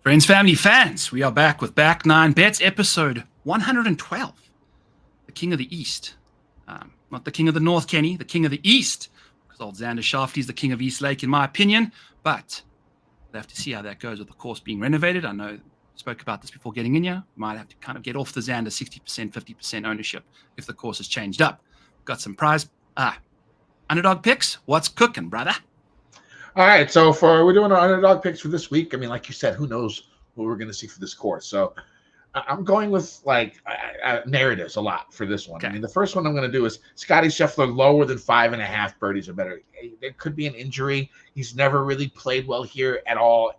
Friends, family, fans, we are back with Back Nine Bets, episode 112. The King of the East. Not the King of the North, Kenny, the King of the East. Because old Xander Schauffele is the King of East Lake, in my opinion. But we'll have to see how that goes with the course being renovated. I know I spoke about this before getting in here. Might have to kind of get off the Xander 60%, 50% ownership if the course has changed up. Got some underdog picks. What's cooking, brother? All right, so we're doing our underdog picks for this week. I mean, like you said, who knows what we're going to see for this course? So I'm going with narratives a lot for this one. Okay. I mean, the first one I'm going to do is Scotty Scheffler lower than 5.5 birdies or better. There could be an injury. He's never really played well here at all,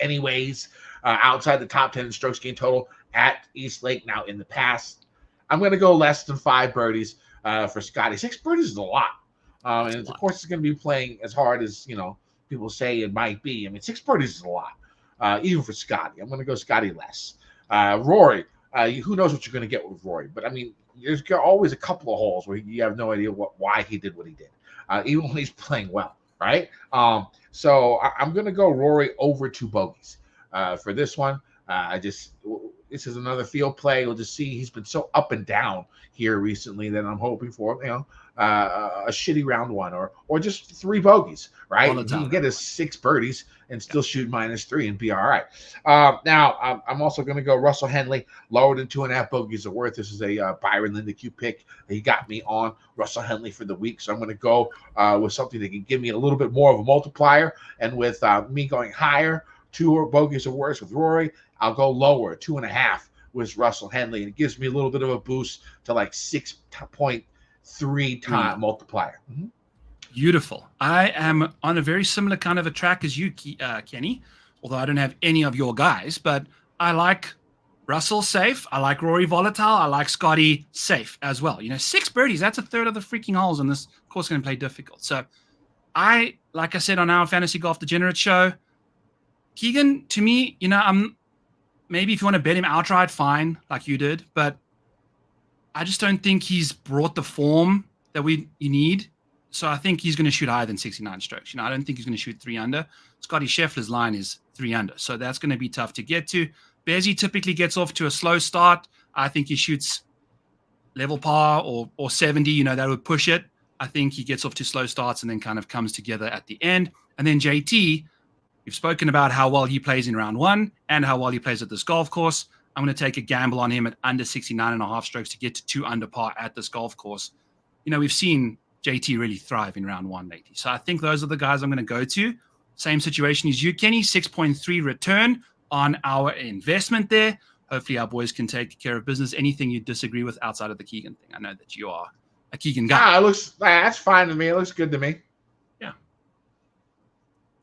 anyways. Outside the top 10 in strokes gained total at East Lake. Now in the past, I'm going to go less than 5 birdies for Scotty. 6 birdies is a lot, and the course is going to be playing as hard as people say it might be. I mean, 6 birdies is a lot, even for Scotty. I'm going to go Scotty less. Rory, who knows what you're going to get with Rory? But I mean, there's always a couple of holes where you have no idea why he did what he did, even when he's playing well, right? So I'm going to go Rory over 2 bogeys for this one. This is another field play. We'll just see. He's been so up and down here recently that I'm hoping for, a shitty round one or just 3 bogeys, right? He can get his 6 birdies and still shoot -3 and be all right. Now, I'm also going to go Russell Henley, lower than 2.5 bogeys are worth. This is a Byron Lindeque pick. He got me on Russell Henley for the week, so I'm going to go with something that can give me a little bit more of a multiplier. And with me going higher, 2 bogeys or worse with Rory, I'll go lower, 2.5 with Russell Henley, and it gives me a little bit of a boost to like 6.3 time multiplier. Mm-hmm. Beautiful. I am on a very similar kind of a track as you, Kenny, although I don't have any of your guys, but I like Russell safe. I like Rory volatile. I like Scotty safe as well. 6 birdies, that's a third of the freaking holes, and this course is going to play difficult. So like I said on our Fantasy Golf Degenerate show, Keegan, to me, I'm maybe if you want to bet him outright, fine, like you did, but I just don't think he's brought the form that you need. So I think he's going to shoot higher than 69 strokes. I don't think he's going to shoot 3 under. Scotty Scheffler's line is 3 under, so that's going to be tough to get to. Bezzy typically gets off to a slow start. I think he shoots level par or 70. That would push it. I think he gets off to slow starts and then kind of comes together at the end. And then JT, we've spoken about how well he plays in round 1 and how well he plays at this golf course. I'm going to take a gamble on him at under 69.5 strokes to get to 2 under par at this golf course. We've seen JT really thrive in round 1 lately. So I think those are the guys I'm going to go to. Same situation as you, Kenny, 6.3 return on our investment there. Hopefully our boys can take care of business. Anything you disagree with outside of the Keegan thing? I know that you are a Keegan guy. That's fine to me. It looks good to me. Yeah.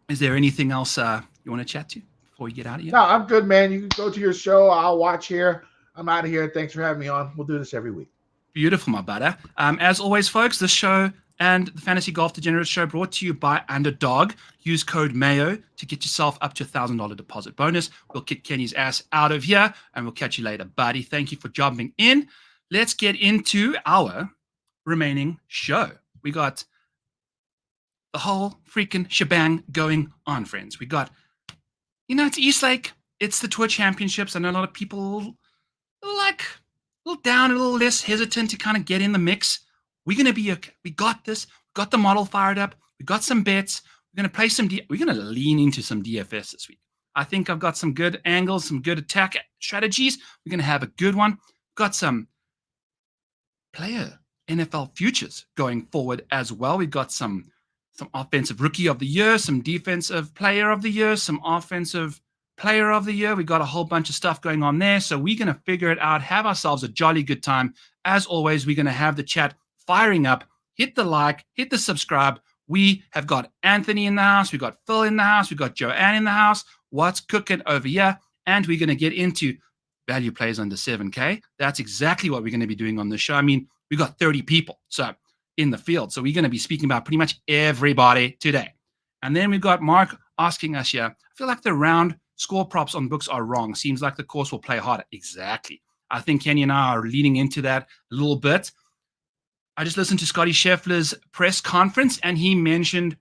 Is there anything else you want to chat to before we get out of here? No, I'm good, man. You can go to your show. I'll watch here. I'm out of here. Thanks for having me on. We'll do this every week. Beautiful, my brother. As always, folks, this show and the Fantasy Golf Degenerate show brought to you by Underdog. Use code Mayo to get yourself up to $1,000 deposit bonus. We'll kick Kenny's ass out of here, and we'll catch you later, buddy. Thank you for jumping in. Let's get into our remaining show. We got the whole freaking shebang going on, friends. We got, it's East Lake. It's the Tour Championships. I know a lot of people like a little down, a little less hesitant to kind of get in the mix. We're going to be okay. We got this. We got the model fired up. We got some bets. We're going to play we're going to lean into some DFS this week. I think I've got some good angles, some good attack strategies. We're going to have a good one. Got some player NFL futures going forward as well. We've got some offensive rookie of the year, some defensive player of the year, some offensive player of the year. We got a whole bunch of stuff going on there. So we're going to figure it out, have ourselves a jolly good time. As always, we're going to have the chat firing up. Hit the like, hit the subscribe. We have got Anthony in the house. We've got Phil in the house. We've got Joanne in the house. What's cooking over here? And we're going to get into value plays under 7K. That's exactly what we're going to be doing on the show. I mean, we got 30 people in the field. So we're going to be speaking about pretty much everybody today. And then we've got Mark asking us here, I feel like the round score props on books are wrong. Seems like the course will play harder. Exactly. I think Kenny and I are leaning into that a little bit. I just listened to Scotty Scheffler's press conference, and he mentioned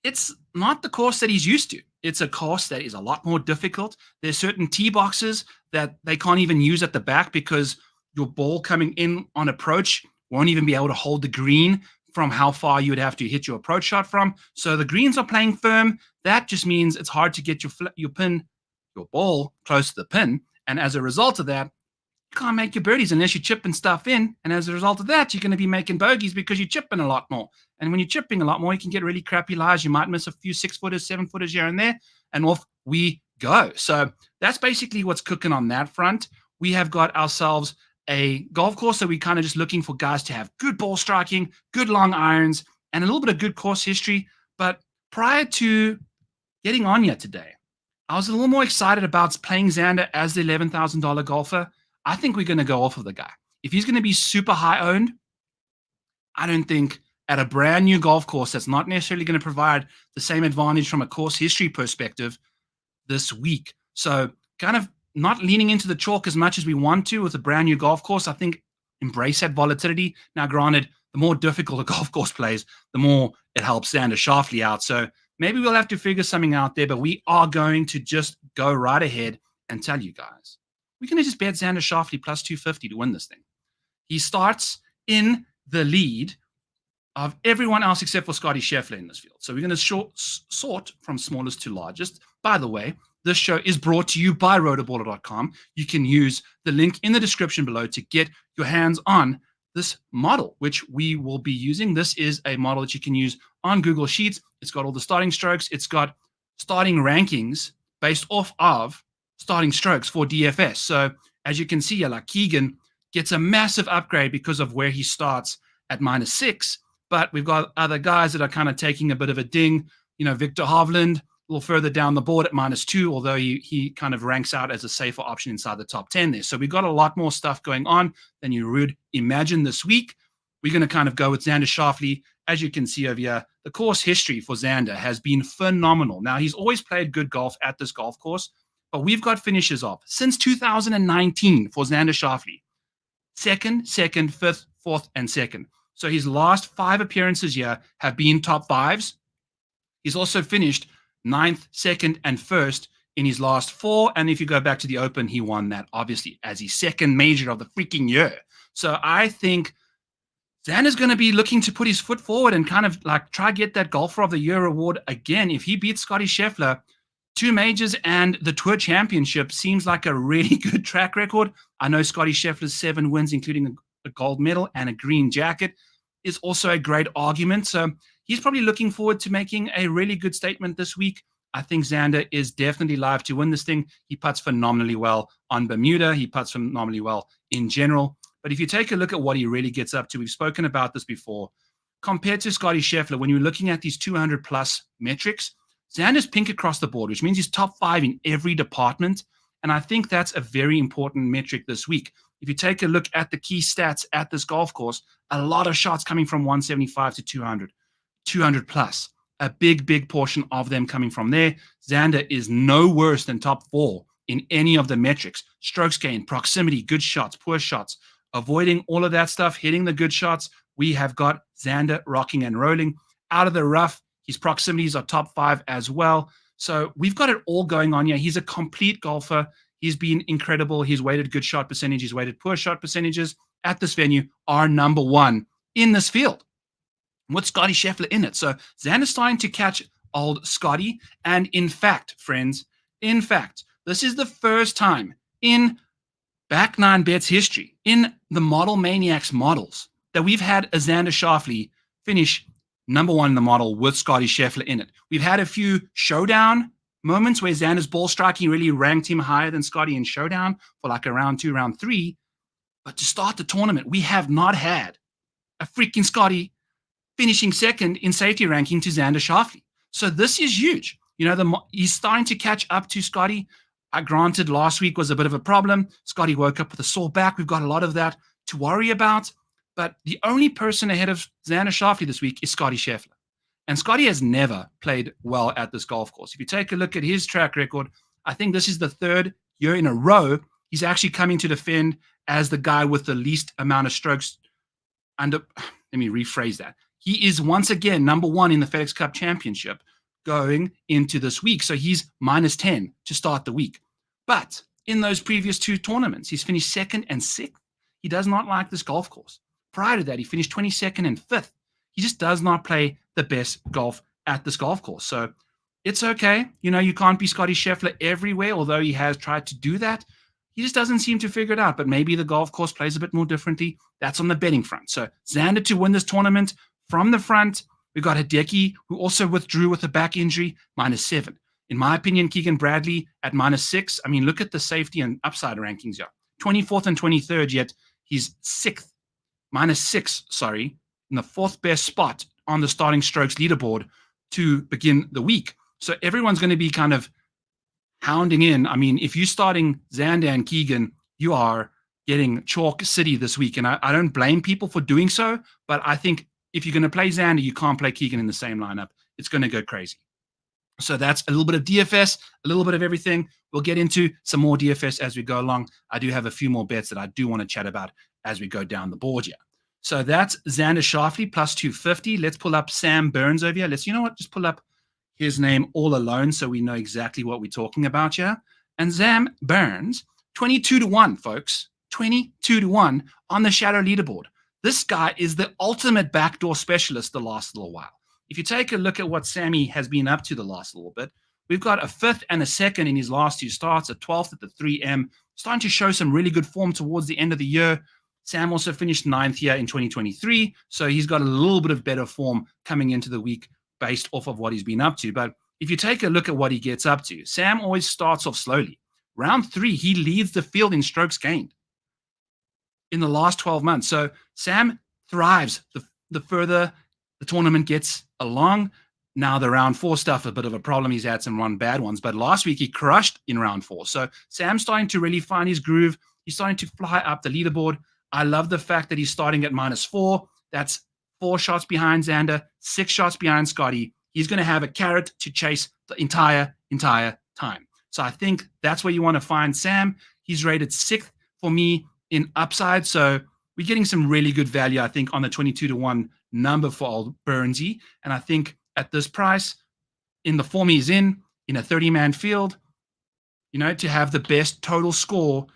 it's not the course that he's used to. It's a course that is a lot more difficult. There's certain tee boxes that they can't even use at the back because your ball coming in on approach won't even be able to hold the green from how far you would have to hit your approach shot from. So the greens are playing firm. That just means it's hard to get your ball close to the pin. And as a result of that, you can't make your birdies unless you're chipping stuff in. And as a result of that, you're going to be making bogeys because you're chipping a lot more. And when you're chipping a lot more, you can get really crappy lies. You might miss a few 6-footers, 7-footers here and there, and off we go. So that's basically what's cooking on that front. We have got ourselves a golf course that we kind of just looking for guys to have good ball striking, good long irons, and a little bit of good course history. But prior to getting on here today, I was a little more excited about playing Xander as the $11,000 golfer. I think we're going to go off of the guy. If he's going to be super high owned, I don't think at a brand new golf course that's not necessarily going to provide the same advantage from a course history perspective this week. So kind of not leaning into the chalk as much as we want to with a brand new golf course. I think embrace that volatility. Now, granted, the more difficult a golf course plays, the more it helps Xander Schauffele out. So maybe we'll have to figure something out there, but we are going to just go right ahead and tell you guys. We're going to just bet Xander Schauffele plus 250 to win this thing. He starts in the lead of everyone else except for Scotty Scheffler in this field. So we're going to sort from smallest to largest. By the way, this show is brought to you by rotoballer.com. You can use the link in the description below to get your hands on this model, which we will be using. This is a model that you can use on Google Sheets. It's got all the starting strokes. It's got starting rankings based off of starting strokes for DFS. So as you can see, like Keegan gets a massive upgrade because of where he starts at -6. But we've got other guys that are kind of taking a bit of a ding. You know, Victor Hovland, a little further down the board at -2, although he kind of ranks out as a safer option inside the top 10 there. So we've got a lot more stuff going on than you would imagine this week. We're going to kind of go with Xander Schauffele. As you can see over here, the course history for Xander has been phenomenal. Now, he's always played good golf at this golf course, but we've got finishes off since 2019 for Xander Schauffele. Second, 5th, 4th, and 2nd. So his last 5 appearances here have been top 5s. He's also finished 9th, 2nd, and 1st in his last 4. And if you go back to the Open, he won that, obviously, as his second major of the freaking year. So I think Xander's going to be looking to put his foot forward and kind of like try to get that Golfer of the Year award again. If he beats Scotty Scheffler, 2 majors and the Tour Championship seems like a really good track record. I know Scotty Scheffler's 7 wins, including a gold medal and a green jacket, is also a great argument. So he's probably looking forward to making a really good statement this week. I think Xander is definitely live to win this thing. He putts phenomenally well on Bermuda. He putts phenomenally well in general. But if you take a look at what he really gets up to, we've spoken about this before. Compared to Scotty Scheffler, when you're looking at these 200-plus metrics, Xander's pink across the board, which means he's top 5 in every department. And I think that's a very important metric this week. If you take a look at the key stats at this golf course, a lot of shots coming from 175 to 200, 200 plus. A big portion of them coming from there. Xander is no worse than top 4 in any of the metrics. Strokes gained, proximity, good shots, poor shots. Avoiding all of that stuff, hitting the good shots. We have got Xander rocking and rolling. Out of the rough, his proximities are top 5 as well. So we've got it all going on here. He's a complete golfer. He's been incredible. His weighted good shot percentage, his weighted poor shot percentages at this venue are number 1 in this field with Scotty Scheffler in it. So Xander's starting to catch old Scotty. And in fact, friends, this is the first time in Back 9 Bets history, in the Model Maniacs models, that we've had a Xander Schauffele finish number 1 in the model with Scotty Scheffler in it. We've had a few showdown moments where Xander's ball striking really ranked him higher than Scotty in showdown for like a round 2, round 3. But to start the tournament, we have not had a freaking Scotty finishing second in safety ranking to Xander Schauffele. So this is huge. You know, he's starting to catch up to Scotty. Granted, last week was a bit of a problem. Scotty woke up with a sore back. We've got a lot of that to worry about. But the only person ahead of Xander Schauffele this week is Scotty Scheffler. And Scotty has never played well at this golf course. If you take a look at his track record, I think this is the 3rd year in a row he's actually coming to defend as the guy with the least amount of strokes under. Let me rephrase that. He is once again number 1 in the FedEx Cup Championship going into this week. So he's -10 to start the week. But in those previous 2 tournaments, he's finished 2nd and 6th. He does not like this golf course. Prior to that, he finished 22nd and 5th. He just does not play the best golf at this golf course. So it's okay. You can't be Scotty Scheffler everywhere, although he has tried to do that. He just doesn't seem to figure it out, but maybe the golf course plays a bit more differently. That's on the betting front. So Xander to win this tournament from the front. We've got Hideki, who also withdrew with a back injury, -7. In my opinion, Keegan Bradley at -6. I mean, look at the safety and upside rankings here. 24th and 23rd, yet he's -6, sorry, in the 4th best spot on the starting strokes leaderboard to begin the week. So everyone's going to be kind of hounding in. I mean, if you're starting Xander and Keegan, you are getting chalk city this week. And I don't blame people for doing so, but I think if you're going to play Xander, you can't play Keegan in the same lineup. It's going to go crazy. So that's a little bit of DFS, a little bit of everything. We'll get into some more DFS as we go along. I do have a few more bets that I do want to chat about as we go down the board here. So that's Xander Schauffele +250. Let's pull up Sam Burns over here. Just pull up his name all alone so we know exactly what we're talking about here. And Sam Burns, 22-1, folks. 22-1 on the shadow leaderboard. This guy is the ultimate backdoor specialist the last little while. If you take a look at what Sammy has been up to the last little bit, we've got a 5th and a 2nd in his last 2 starts, a 12th at the 3M, starting to show some really good form towards the end of the year. Sam also finished 9th here in 2023, so he's got a little bit of better form coming into the week based off of what he's been up to. But if you take a look at what he gets up to, Sam always starts off slowly. Round 3, he leads the field in strokes gained in the last 12 months. So Sam thrives the further the tournament gets along. Now the round 4 stuff, a bit of a problem. He's had some run bad ones, but last week he crushed in round 4. So Sam's starting to really find his groove. He's starting to fly up the leaderboard. I love the fact that he's starting at -4. That's 4 shots behind Xander, 6 shots behind Scotty. He's going to have a carrot to chase the entire time. So I think that's where you want to find Sam. He's rated 6th for me in upside. So we're getting some really good value, I think, on the 22-1 number for old Burnsy. And I think at this price, in the form he's in a 30-man field, to have the best total score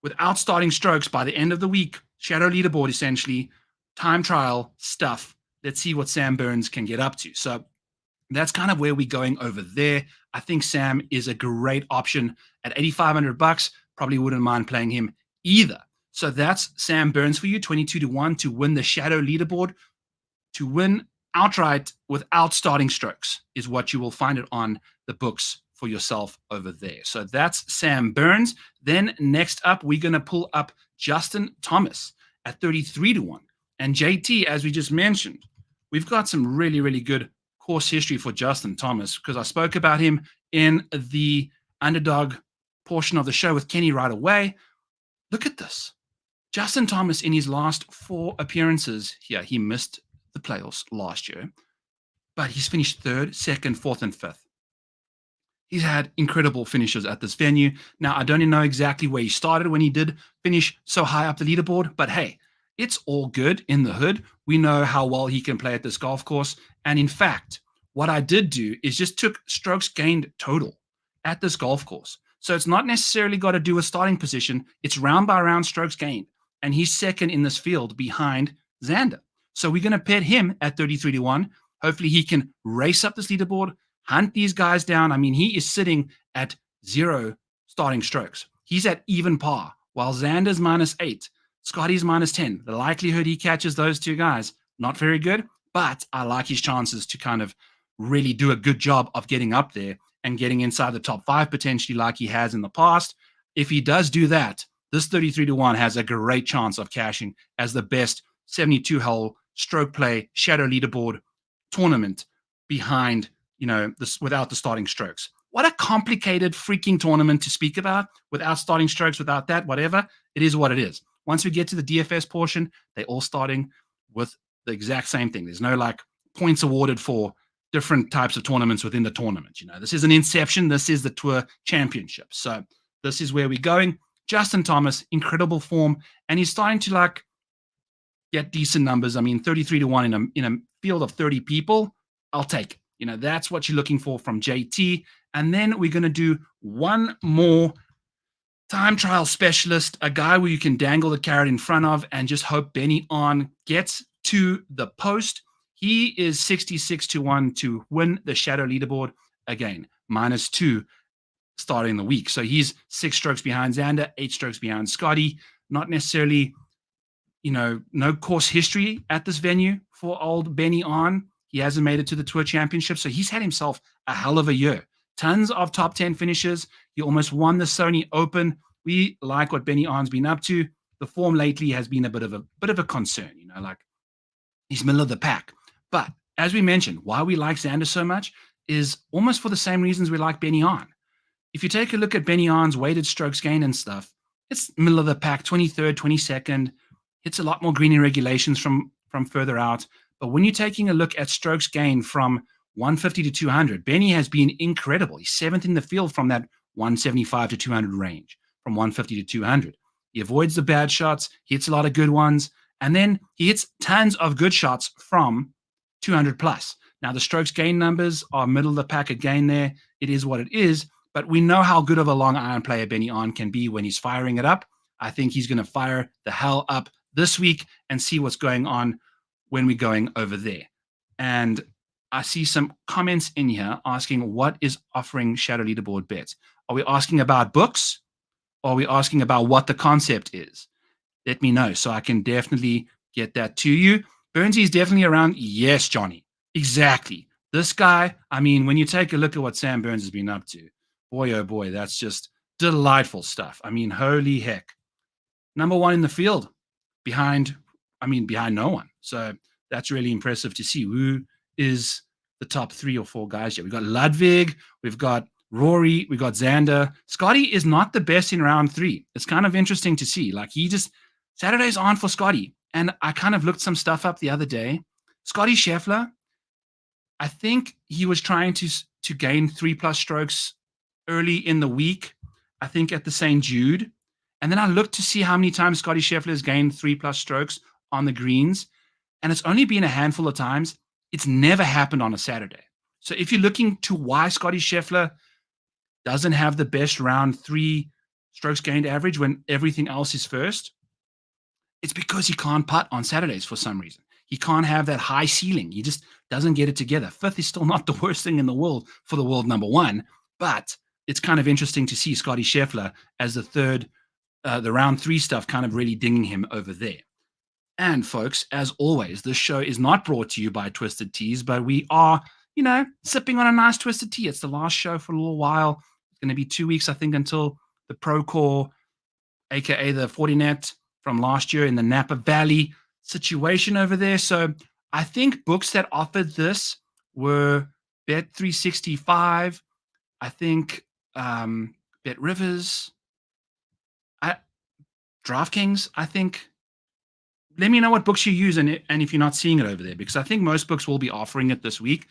without starting strokes by the end of the week, shadow leaderboard essentially, time trial stuff. Let's see what Sam Burns can get up to. So that's kind of where we're going over there. I think Sam is a great option at $8,500. Probably wouldn't mind playing him either. So that's Sam Burns for you, 22-1 to win the shadow leaderboard. To win outright without starting strokes is what you will find it on the books for yourself over there. So that's Sam Burns. Then next up, we're going to pull up Justin Thomas at 33-1. And JT, as we just mentioned, we've got some really, really good course history for Justin Thomas because I spoke about him in the Underdog portion of the show with Kenny right away. Look at this. Justin Thomas, in his last 4 appearances here, he missed the playoffs last year, but he's finished 3rd, 2nd, 4th, and 5th. He's had incredible finishes at this venue. Now, I don't even know exactly where he started when he did finish so high up the leaderboard, but hey, it's all good in the hood. We know how well he can play at this golf course. And in fact, what I did do is just took strokes gained total at this golf course. So it's not necessarily got to do with starting position. It's round by round strokes gained. And he's 2nd in this field behind Xander. So we're going to pet him at 33-1. Hopefully he can race up this leaderboard, hunt these guys down. I mean, he is sitting at 0 starting strokes. He's at even par, while Xander's -8, Scotty's -10. The likelihood he catches those 2 guys, not very good, but I like his chances to kind of really do a good job of getting up there and getting inside the top 5 potentially like he has in the past. If he does do that, this 33-1 has a great chance of cashing as the best 72-hole stroke play shadow leaderboard tournament behind, this without the starting strokes. What a complicated freaking tournament to speak about without starting strokes, without that, whatever. It is what it is. Once we get to the DFS portion, they're all starting with the exact same thing. There's no points awarded for different types of tournaments within the tournament. This is an Inception. This is the Tour Championship. So this is where we're going. Justin Thomas, incredible form, and he's starting to get decent numbers. I mean, 33-1 in a field of 30 people, I'll take. That's what you're looking for from JT. And then we're going to do one more time trial specialist, a guy where you can dangle the carrot in front of and just hope Benny On gets to the post. He is 66-1 to win the Shadow leaderboard. Again, -2 starting the week. So he's 6 strokes behind Xander, 8 strokes behind Scotty. Not necessarily, no course history at this venue for old Benny On. He hasn't made it to the Tour Championship, so he's had himself a hell of a year. Tons of top 10 finishes. He almost won the Sony Open. We like what Benny On's been up to. The form lately has been a bit of a concern, like he's middle of the pack. But as we mentioned, why we like Xander so much is almost for the same reasons we like Benny On. If you take a look at Benny On's weighted strokes gain and stuff, it's middle of the pack, 23rd, 22nd. Hits a lot more green in regulations from further out. But when you're taking a look at strokes gain from 150 to 200, Benny has been incredible. He's 7th in the field from that 175 to 200 range, from 150 to 200. He avoids the bad shots, he hits a lot of good ones, and then he hits tons of good shots from 200 plus. Now, the strokes gain numbers are middle of the pack again there. It is what it is, but we know how good of a long iron player Benny On can be when he's firing it up. I think he's going to fire the hell up this week and see what's going on when we're going over there. And I see some comments in here asking what is offering Shadow leaderboard bets. Are we asking about books? Or are we asking about what the concept is? Let me know so I can definitely get that to you. Burnsy is definitely around. Yes, Johnny. Exactly. This guy, when you take a look at what Sam Burns has been up to, boy, oh boy, that's just delightful stuff. Holy heck. Number 1 in the field behind no one. So that's really impressive to see. Who is the top 3 or 4 guys here? We've got Ludwig, we've got Rory, we got Xander. Scotty is not the best in round 3. It's kind of interesting to see. Saturdays aren't for Scotty. And I kind of looked some stuff up the other day. Scotty Schauffele, I think he was trying to gain 3+ strokes early in the week, I think at the St. Jude. And then I looked to see how many times Scotty Schauffele has gained 3+ strokes on the greens. And it's only been a handful of times. It's never happened on a Saturday. So if you're looking to why Scotty Schauffele doesn't have the best round 3 strokes gained average when everything else is first, it's because he can't putt on Saturdays for some reason. He can't have that high ceiling. He just doesn't get it together. 5th is still not the worst thing in the world for the world number 1, but it's kind of interesting to see Scotty Schauffele as the third, the round 3 stuff kind of really dinging him over there. And folks, as always, this show is not brought to you by Twisted Teas, but we are, sipping on a nice Twisted Tea. It's the last show for a little while. It's going to be 2 weeks, I think, until the Procore, aka the 40net from last year in the Napa Valley situation over there. So I think books that offered this were Bet365, I think Bet Rivers, DraftKings, I think. Let me know what books you use and if you're not seeing it over there, because I think most books will be offering it this week.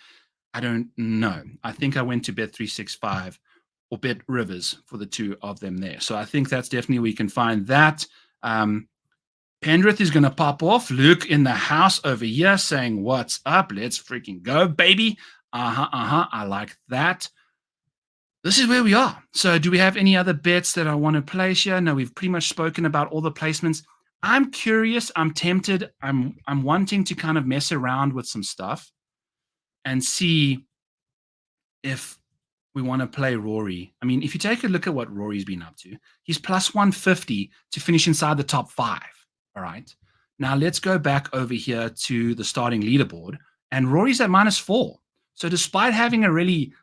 I don't know. I think I went to Bet365 or Bet Rivers for the 2 of them there. So I think that's definitely where you can find that. Pendrith is going to pop off. Luke in the house over here saying, what's up? Let's freaking go, baby. I like that. This is where we are. So do we have any other bets that I want to place here? No, we've pretty much spoken about all the placements. I'm curious. I'm tempted. I'm wanting to kind of mess around with some stuff and see if we want to play Rory. If you take a look at what Rory's been up to, he's plus 150 to finish inside the top 5. All right. Now let's go back over here to the starting leaderboard, and Rory's at -4. So despite having a really,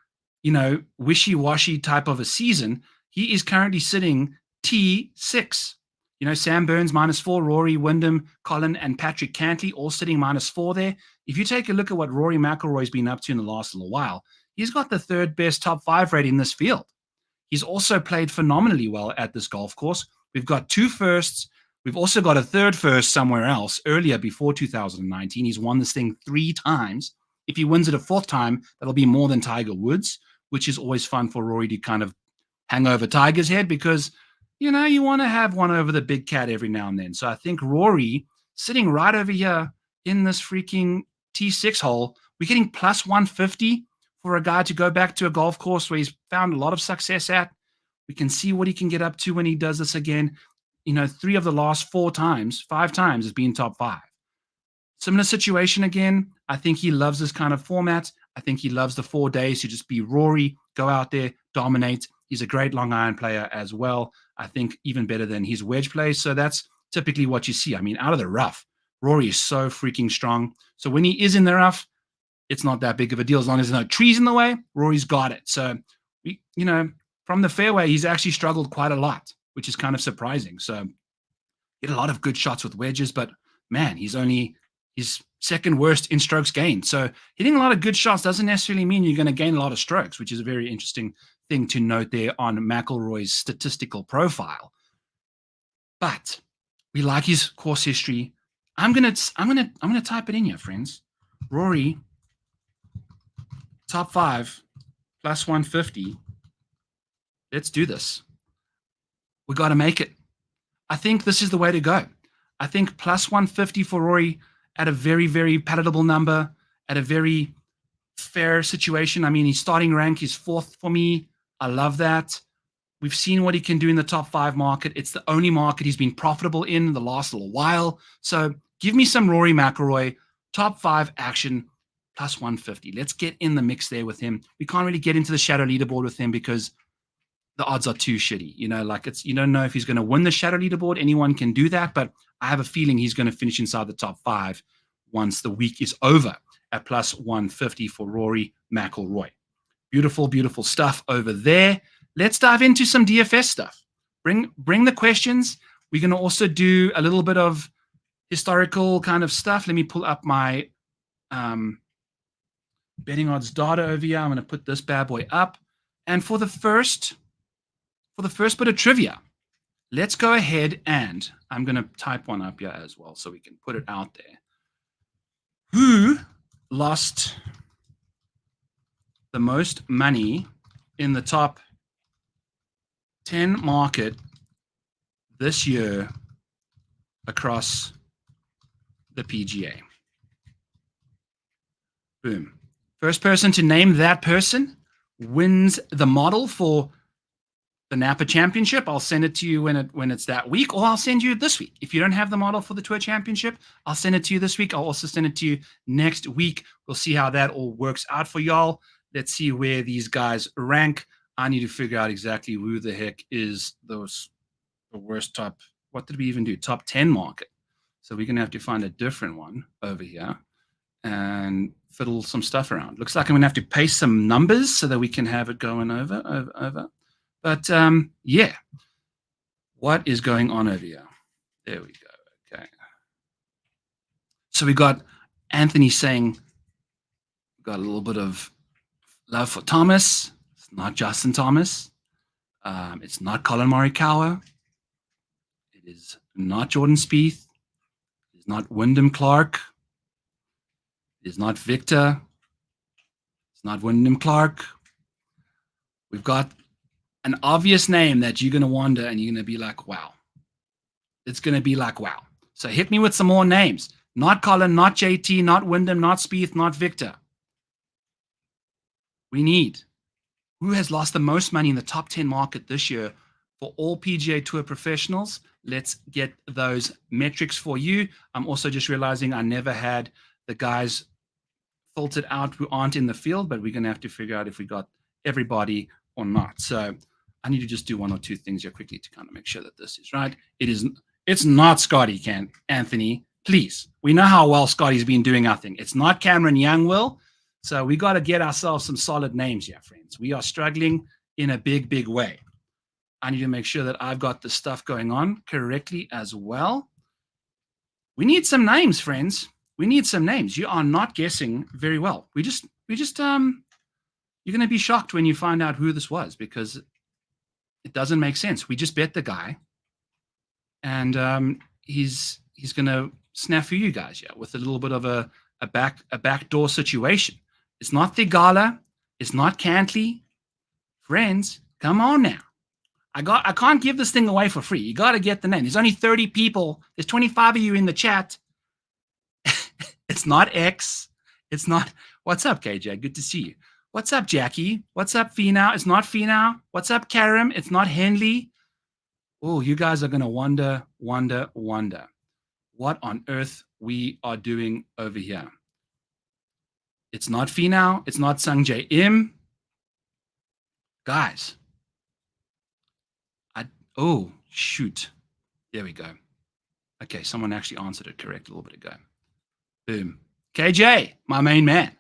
wishy-washy type of a season, he is currently sitting T6. Sam Burns -4, Rory, Wyndham, Colin, and Patrick Cantley all sitting -4 there. If you take a look at what Rory McIlroy's been up to in the last little while, he's got the 3rd best top 5 rate in this field. He's also played phenomenally well at this golf course. We've got 2 firsts. We've also got a 3rd first somewhere else earlier before 2019. He's won this thing 3 times. If he wins it a 4th time, that'll be more than Tiger Woods, which is always fun for Rory to kind of hang over Tiger's head because, you want to have one over the big cat every now and then. So I think Rory sitting right over here in this freaking T6 hole, we're getting plus 150 for a guy to go back to a golf course where he's found a lot of success at. We can see what he can get up to when he does this again. 3 of the last 5 times has been top 5. Similar situation again. I think he loves this kind of format. I think he loves the 4 days to just be Rory, go out there, dominate. He's a great long iron player as well. I think even better than his wedge play. So that's typically what you see. I mean, out of the rough, Rory is so freaking strong. So when he is in the rough, it's not that big of a deal. As long as there's no trees in the way, Rory's got it. So, from the fairway, he's actually struggled quite a lot, which is kind of surprising. So, get a lot of good shots with wedges, but man, he's second worst in strokes gained. So, hitting a lot of good shots doesn't necessarily mean you're going to gain a lot of strokes, which is a very interesting thing to note there on McIlroy's statistical profile. But we like his course history. I'm gonna type it in here, friends. Rory, top 5, plus 150. Let's do this. We got to make it. I think this is the way to go. I think plus 150 for Rory at a very, very palatable number, at a very fair situation. I mean, his starting rank is 4th for me. I love that. We've seen what he can do in the top 5 market. It's the only market he's been profitable in the last little while. So give me some Rory McIlroy, top 5 action, plus 150. Let's get in the mix there with him. We can't really get into the shadow leaderboard with him because the odds are too shitty. You don't know if he's going to win the shadow leaderboard. Anyone can do that, but I have a feeling he's going to finish inside the top 5 once the week is over at plus 150 for Rory McIlroy. Beautiful, beautiful stuff over there. Let's dive into some DFS stuff. Bring the questions. We're going to also do a little bit of historical kind of stuff. Let me pull up my betting odds data over here. I'm going to put this bad boy up. And for the first bit of trivia, let's go ahead and I'm going to type one up here as well so we can put it out there. Who lost the most money in the top 10 market this year across the PGA? Boom. First person to name that person wins the model for the Napa Championship. I'll send it to you when it's that week, or I'll send you this week. If you don't have the model for the Tour Championship, I'll send it to you this week. I'll also send it to you next week. We'll see how that all works out for y'all. Let's see where these guys rank. I need to figure out exactly who the heck is the worst top. What did we even do? Top 10 market. So we're going to have to find a different one over here and fiddle some stuff around. Looks like I'm going to have to paste some numbers so that we can have it going over. But yeah, what is going on over here? There we go. Okay. So we got Anthony saying, got a little bit of love for Thomas. It's not Justin Thomas. It's not Colin Morikawa. It is not Jordan Spieth. It is not Wyndham Clark. It is not Victor. It's not Wyndham Clark. We've got an obvious name that you're going to wonder and you're going to be like, wow. It's going to be like, wow. So hit me with some more names. Not Colin, not JT, not Wyndham, not Spieth, not Victor. We need who has lost the most money in the top 10 market this year for all PGA Tour professionals. Let's get those metrics for you. I'm also just realizing I never had the guys filtered out who aren't in the field, but we're going to have to figure out if we got everybody or not. So I need to just do 1 or 2 things here quickly to kind of make sure that this is right. It's not Scotty, Anthony. Please. We know how well Scotty's been doing our thing. It's not Cameron Youngwill. So we got to get ourselves some solid names here, friends. We are struggling in a big, big way. I need to make sure that I've got the stuff going on correctly as well. We need some names, friends. We need some names. You are not guessing very well. We just you're going to be shocked when you find out who this was because it doesn't make sense. We just bet the guy, and he's going to snafu you guys, yeah, with a little bit of a backdoor situation. It's not Thigala. It's not Cantley. Friends, come on now. I can't give this thing away for free. You got to get the name. There's only 30 people. There's 25 of you in the chat. It's not X. It's not. What's up, KJ? Good to see you. What's up, Jackie? What's up, Finau? It's not Finau. What's up, Karim? It's not Henley. Oh, you guys are going to wonder what on earth we are doing over here. It's not Finau. It's not Sungjae Im. Guys. Oh, shoot. There we go. Okay, someone actually answered it correct a little bit ago. Boom. KJ, my main man.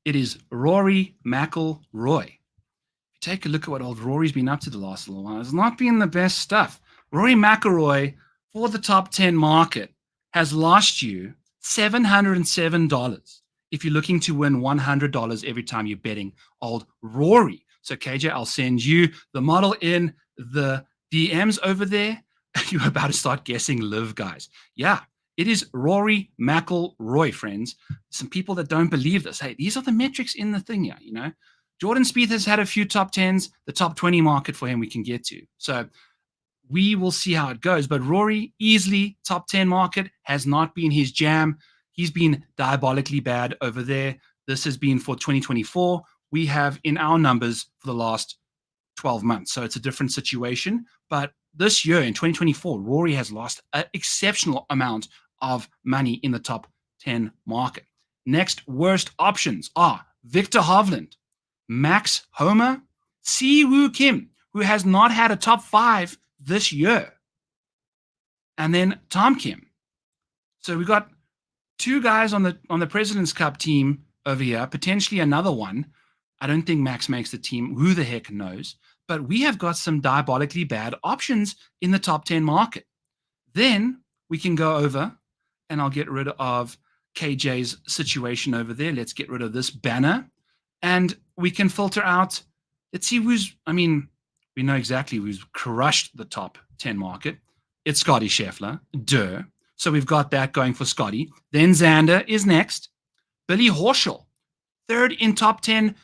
It is Rory McIlroy. Take a look at what old Rory's been up to the last little while. It's not been the best stuff. Rory McIlroy, for the top 10 market, has lost you $707 if you're looking to win $100 every time you're betting old Rory. So, KJ, I'll send you the model in the DMs over there. You're about to start guessing live, guys. Yeah, it is Rory McIlroy, friends. Some people that don't believe this. Hey, these are the metrics in the thing here, you know. Jordan Spieth has had a few top 10s. The top 20 market for him we can get to. So we will see how it goes. But Rory, easily top 10 market, has not been his jam. He's been diabolically bad over there. This has been for 2024. We have in our numbers for the last 12 months. So it's a different situation. But this year in 2024, Rory has lost an exceptional amount of money in the top 10 market. Next worst options are Victor Hovland, Max Homa, Siwoo Kim, who has not had a top 5 this year, and then Tom Kim. So we've got 2 guys on the President's Cup team over here, potentially another one. I don't think Max makes the team. Who the heck knows? But we have got some diabolically bad options in the top 10 market. Then we can go over, and I'll get rid of KJ's situation over there. Let's get rid of this banner. And we can filter out, let's see who's, we know exactly who's crushed the top 10 market. It's Scotty Scheffler, duh. So we've got that going for Scotty. Then Xander is next. Billy Horschel, third in top $10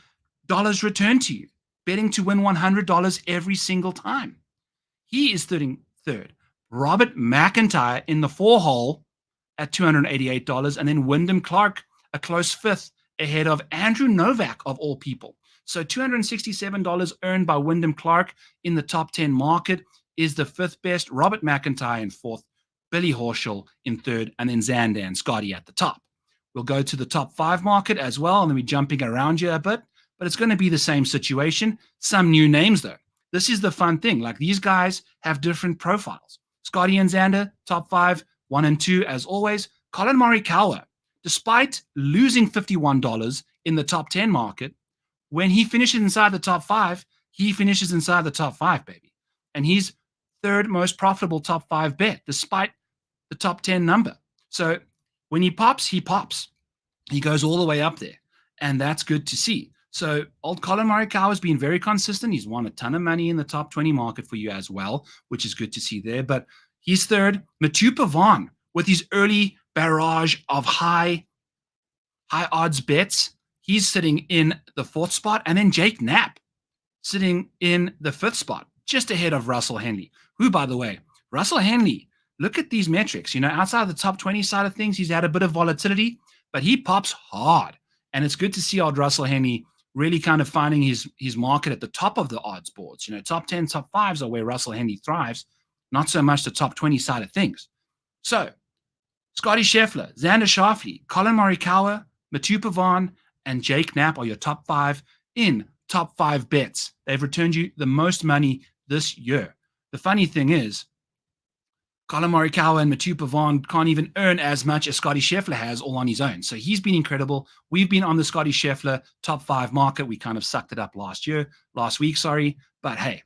return to you, betting to win $100 every single time. He is sitting third. Robert McIntyre in the 4-hole at $288. And then Wyndham Clark, a close 5th, ahead of Andrew Novak, of all people. So $267 earned by Wyndham Clark in the top 10 market is the 5th best. Robert McIntyre in 4th, Billy Horschel in 3rd, and then Xander and Scotty at the top. We'll go to the top 5 market as well, and then we're jumping around here a bit, but it's going to be the same situation. Some new names, though. This is the fun thing. Like, these guys have different profiles. Scotty and Xander, top 5, 1 and 2, as always. Colin Morikawa, despite losing $51 in the top 10 market, when he finishes inside the top 5, he finishes inside the top 5, baby. And he's 3rd most profitable top 5 bet, despite the top 10 number. So when he pops, he pops. He goes all the way up there. And that's good to see. So old Colin Morikawa has been very consistent. He's won a ton of money in the top 20 market for you as well, which is good to see there. But he's 3rd. Mathieu Pavon, with his early barrage of high odds bets, he's sitting in the 4th spot. And then Jake Knapp sitting in the 5th spot, just ahead of Russell Henley, who, by the way, Russell Henley, look at these metrics. You know, outside of the top 20 side of things, he's had a bit of volatility, but he pops hard. And it's good to see old Russell Henley really kind of finding his market at the top of the odds boards. You know, top 10, top 5s are where Russell Henley thrives, not so much the top 20 side of things. So Scotty Scheffler, Xander Schauffele, Colin Morikawa, Mathieu Pavon, and Jake Knapp are your top 5 in top 5 bets. They've returned you the most money this year. The funny thing is, Colin Morikawa and Mathieu Pavon can't even earn as much as Scotty Scheffler has all on his own. So he's been incredible. We've been on the Scotty Scheffler top 5 market. We kind of sucked it up last week, but hey,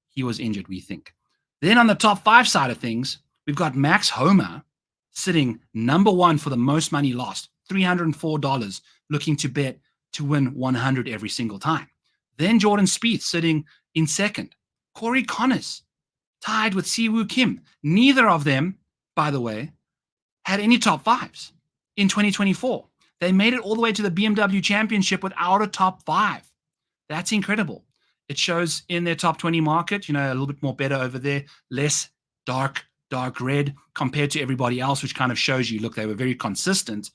he was injured, we think. Then on the top 5 side of things, we've got Max Homa sitting number 1 for the most money lost, $304, looking to bet to win 100 every single time. Then Jordan Spieth sitting in 2nd. Corey Connors tied with Siwoo Kim. Neither of them, by the way, had any top 5s in 2024. They made it all the way to the BMW Championship without a top 5. That's incredible. It shows in their top 20 market, you know, a little bit more better over there, less dark red compared to everybody else, which kind of shows you, look, they were very consistent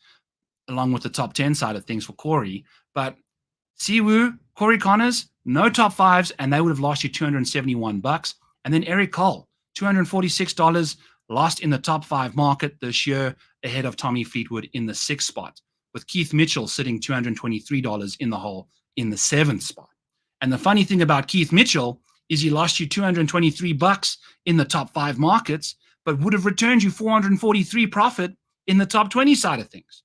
along with the top 10 side of things for Corey. But Siwoo, Corey Connors, no top fives, and they would have lost you $271. And then Eric Cole, $246, lost in the top five market this year, ahead of Tommy Fleetwood in the sixth spot, with Keith Mitchell sitting $223 in the hole in the seventh spot. And the funny thing about Keith Mitchell is he lost you $223 in the top five markets, but would have returned you $443 profit in the top 20 side of things.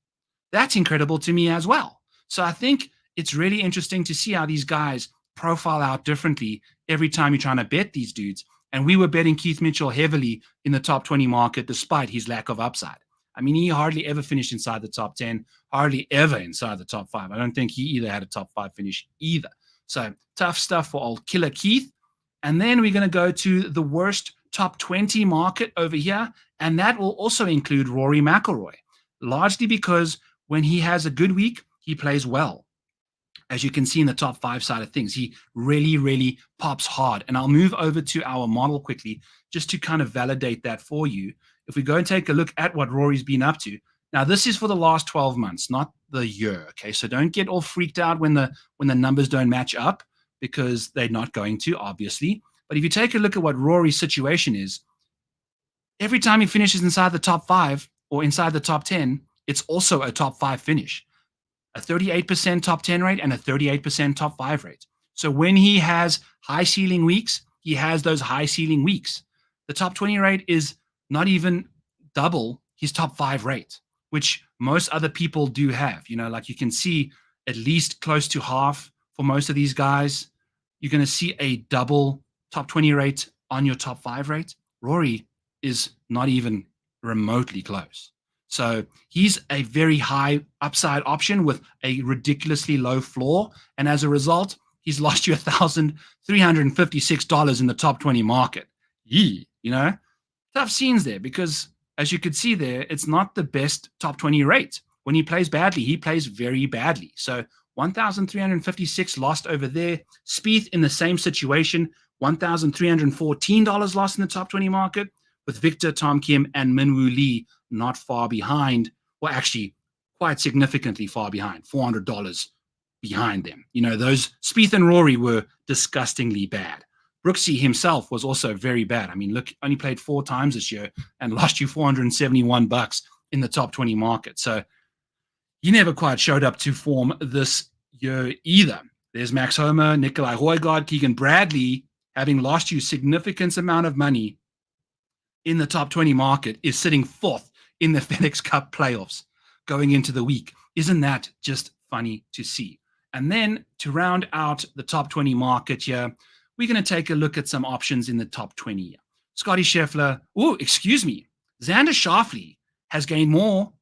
That's incredible to me as well. So I think it's really interesting to see how these guys profile out differently every time you're trying to bet these dudes. And we were betting Keith Mitchell heavily in the top 20 market despite his lack of upside. I mean, he hardly ever finished inside the top 10, hardly ever inside the top 5. I don't think he either had a top 5 finish either. So tough stuff for old Killer Keith. And then we're going to go to the worst top 20 market over here. And that will also include Rory McIlroy, largely because when he has a good week, he plays well. As you can see in the top 5 side of things, he really, really pops hard. And I'll move over to our model quickly just to kind of validate that for you. If we go and take a look at what Rory's been up to. Now, this is for the last 12 months, not the year, okay? So don't get all freaked out when the numbers don't match up, because they're not going to, obviously. But if you take a look at what Rory's situation is, every time he finishes inside the top 5 or inside the top 10, it's also a top 5 finish. A 38% top 10 rate and a 38% top 5 rate. So when he has high ceiling weeks, he has those high ceiling weeks. The top 20 rate is not even double his top 5 rate, which most other people do have. You know, like you can see at least close to half for most of these guys. You're going to see a double top 20 rate on your top 5 rate. Rory is not even remotely close. So he's a very high upside option with a ridiculously low floor. And as a result, he's lost you $1,356 in the top 20 market. You know, tough scenes there, because as you could see there, it's not the best top 20 rate. When he plays badly, he plays very badly. So 1,356 lost over there. Spieth in the same situation, $1,314 lost in the top 20 market, with Victor, Tom Kim, and Minwoo Lee not far behind. Well, actually, quite significantly far behind, $400 behind them. You know, those Spieth and Rory were disgustingly bad. Brooksy himself was also very bad. I mean, look, only played 4 times this year and lost you $471 in the top 20 market. So he never quite showed up to form this year either. There's Max Homer, Nikolai Højgaard, Keegan Bradley, having lost you significant amount of money in the top 20 market, is sitting 4th in the FedEx Cup playoffs going into the week. Isn't that just funny to see? And then to round out the top 20 market here, we're going to take a look at some options in the top 20 here. Scotty Scheffler, Xander Schauffele has gained more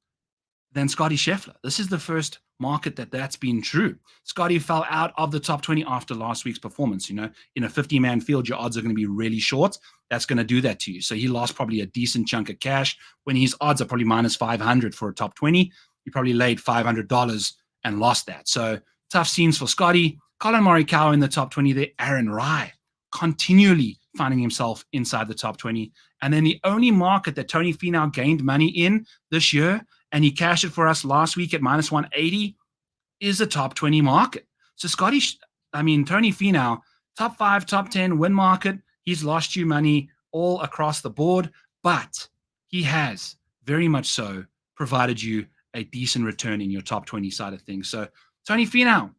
than Scotty Scheffler. This is the first market that's been true. Scotty fell out of the top 20 after last week's performance. You know, in a 50-man field, your odds are going to be really short. That's going to do that to you. So he lost probably a decent chunk of cash when his odds are probably minus 500 for a top 20. He probably laid $500 and lost that. So tough scenes for Scotty. Colin Morikawa in the top 20 there. Aaron Rai continually finding himself inside the top 20. And then the only market that Tony Finau gained money in this year, and he cashed it for us last week at minus 180, is the top 20 market. So Tony Finau, top 5, top 10 win market, he's lost you money all across the board, but he has very much so provided you a decent return in your top 20 side of things. So Tony Finau,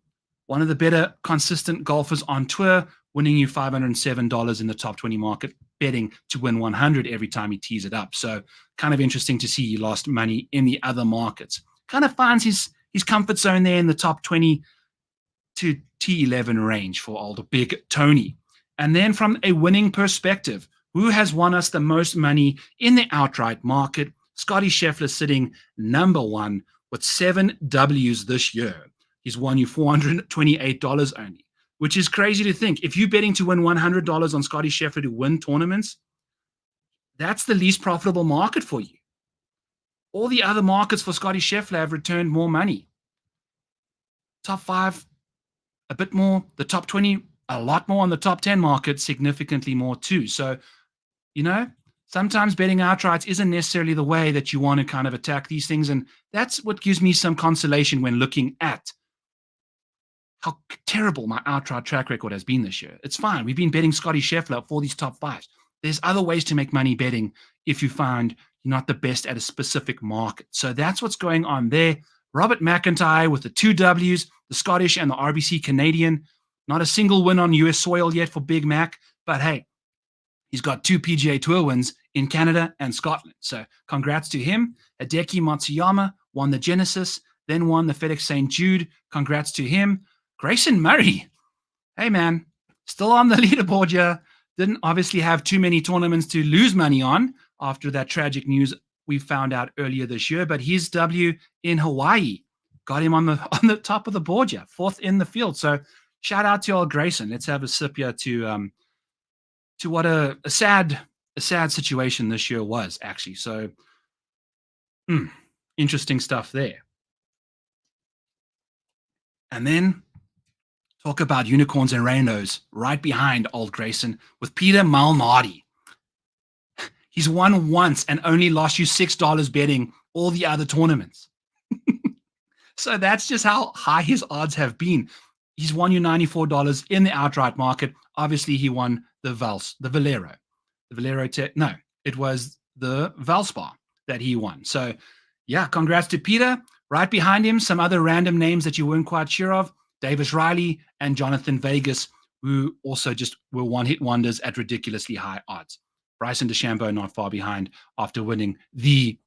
one of the better consistent golfers on tour, winning you $507 in the top 20 market, betting to win 100 every time he tees it up. So kind of interesting to see he lost money in the other markets. Kind of finds his comfort zone there in the top 20 to T11 range for old Big Tony. And then from a winning perspective, who has won us the most money in the outright market? Scotty Scheffler sitting number 1 with 7 W's this year. He's won you $428 only, which is crazy to think. If you're betting to win $100 on Scotty Scheffler to win tournaments, that's the least profitable market for you. All the other markets for Scotty Scheffler have returned more money. Top 5, a bit more. The top 20, a lot more. On the top 10 market, significantly more too. So, you know, sometimes betting outrights isn't necessarily the way that you want to kind of attack these things. And that's what gives me some consolation when looking at how terrible my outright track record has been this year. It's fine. We've been betting Scotty Scheffler for these top fives. There's other ways to make money betting if you find you're not the best at a specific market. So that's what's going on there. Robert McIntyre with the 2 Ws, the Scottish and the RBC Canadian. Not a single win on US soil yet for Big Mac, but hey, he's got 2 PGA Tour wins in Canada and Scotland. So congrats to him. Hideki Matsuyama won the Genesis, then won the FedEx St. Jude. Congrats to him. Grayson Murray, hey man, still on the leaderboard here. Didn't obviously have too many tournaments to lose money on after that tragic news we found out earlier this year, but his W in Hawaii got him on the top of the board here, 4th in the field. So shout out to old Grayson. Let's have a sip here to what a sad situation this year was, actually. So interesting stuff there. And then talk about unicorns and rainbows right behind old Grayson with Peter Malnati. He's won once and only lost you $6 betting all the other tournaments. So that's just how high his odds have been. He's won you $94 in the outright market. Obviously, he won the Valero. It was the Valspar that he won. So, yeah, congrats to Peter. Right behind him, some other random names that you weren't quite sure of. Davis Riley and Jonathan Vegas, who also just were one-hit wonders at ridiculously high odds. Bryson DeChambeau not far behind after winning the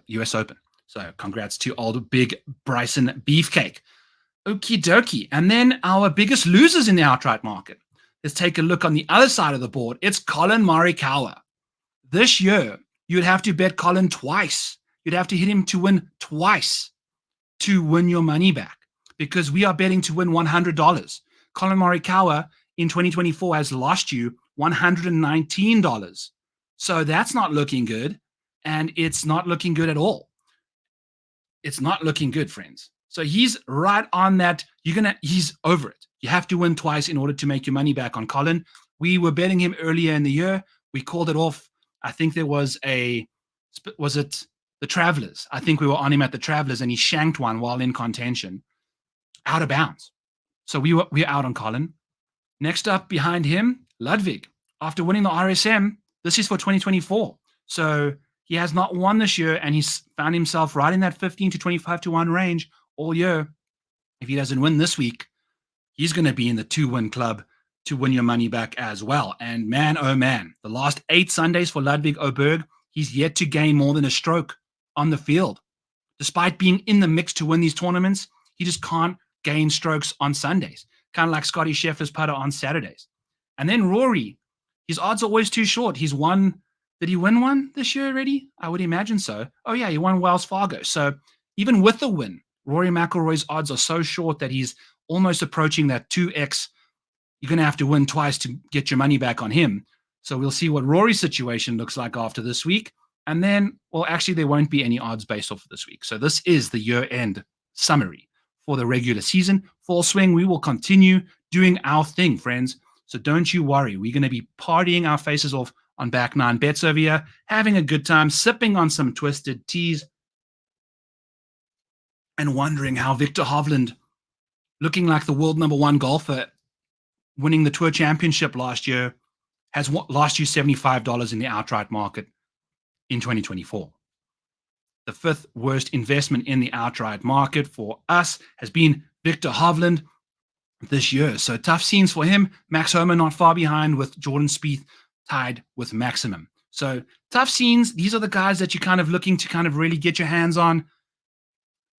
US Open. So congrats to old big Bryson Beefcake. Okie dokie. And then our biggest losers in the outright market. Let's take a look on the other side of the board. It's Colin Morikawa. This year, you'd have to bet Colin twice. You'd have to hit him to win twice to win your money back, because we are betting to win $100. Colin Morikawa in 2024 has lost you $119. So that's not looking good, and it's not looking good at all. It's not looking good, friends. So he's right on that. He's over it. You have to win twice in order to make your money back on Colin. We were betting him earlier in the year. We called it off. I think there was the Travelers. I think we were on him at the Travelers, and he shanked one while in contention, out of bounds. So we're out on Colin. Next up behind him, Ludwig. After winning the RSM, this is for 2024. So he has not won this year, and he's found himself right in that 15 to 25 to 1 range all year. If he doesn't win this week, he's going to be in the 2-win club to win your money back as well. And man, oh man, the last 8 Sundays for Ludwig Oberg, he's yet to gain more than a stroke on the field. Despite being in the mix to win these tournaments, he just can't gain strokes on Sundays, kind of like Scotty Scheffler's putter on Saturdays. And then Rory, his odds are always too short. He's won. Did he win one this year already? I would imagine so. Oh, yeah, he won Wells Fargo. So even with the win, Rory McIlroy's odds are so short that he's almost approaching that 2x. You're going to have to win twice to get your money back on him. So we'll see what Rory's situation looks like after this week. And then, well, actually, there won't be any odds based off of this week. So this is the year-end summary for the regular season. Full swing, we will continue doing our thing, friends. So don't you worry. We're going to be partying our faces off on Back 9 Bets over here, having a good time, sipping on some twisted teas, and wondering how Victor Hovland, looking like the world #1 golfer, winning the Tour Championship last year, has lost you $75 in the outright market in 2024. The 5th worst investment in the outright market for us has been Victor Hovland this year. So tough scenes for him. Max Homa not far behind, with Jordan Spieth tied with maximum. So tough scenes. These are the guys that you're kind of looking to kind of really get your hands on.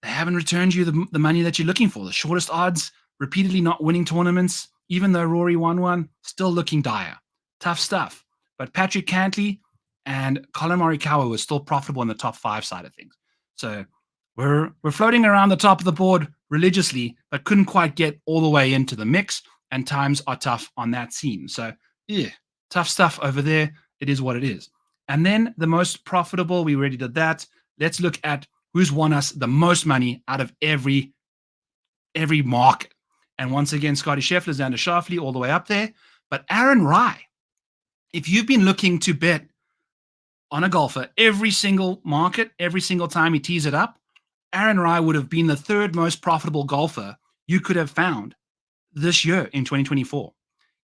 They haven't returned you the money that you're looking for. The shortest odds, repeatedly not winning tournaments, even though Rory won one, still looking dire. Tough stuff. But Patrick Cantley and Colin Morikawa was still profitable in the top 5 side of things. So we're floating around the top of the board religiously, but couldn't quite get all the way into the mix, and times are tough on that scene. So yeah, tough stuff over there. It is what it is. And then the most profitable, we already did that. Let's look at who's won us the most money out of every market. And once again, Scotty Scheffler, Xander Schauffele, all the way up there. But Aaron Rai, if you've been looking to bet on a golfer every single market, every single time he tees it up, Aaron Rai would have been the third most profitable golfer you could have found this year in 2024.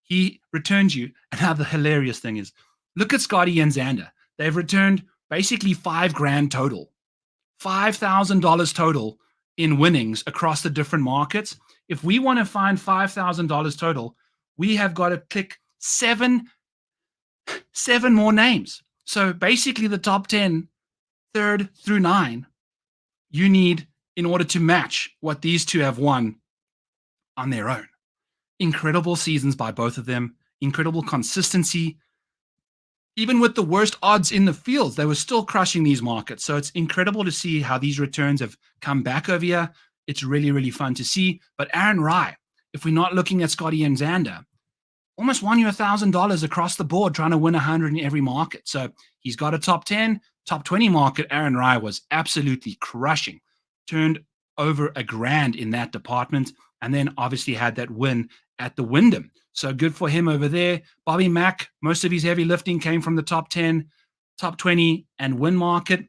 He returned you. And now the hilarious thing is, look at Scotty and Xander. They've returned basically $5,000 total, $5,000 total in winnings across the different markets. If we want to find $5,000 total, we have got to click seven more names. So basically the top 10, 3rd through 9, you need in order to match what these two have won on their own. Incredible seasons by both of them. Incredible consistency. Even with the worst odds in the fields, they were still crushing these markets. So it's incredible to see how these returns have come back over here. It's really, really fun to see. But Aaron Rai, if we're not looking at Scotty and Xander, almost won you $1,000 across the board trying to win 100 in every market. So he's got a top 10, top 20 market. Aaron Rai was absolutely crushing. Turned over $1,000 in that department. And then obviously had that win at the Wyndham. So good for him over there. Bobby Mack, most of his heavy lifting came from the top 10, top 20, and win market.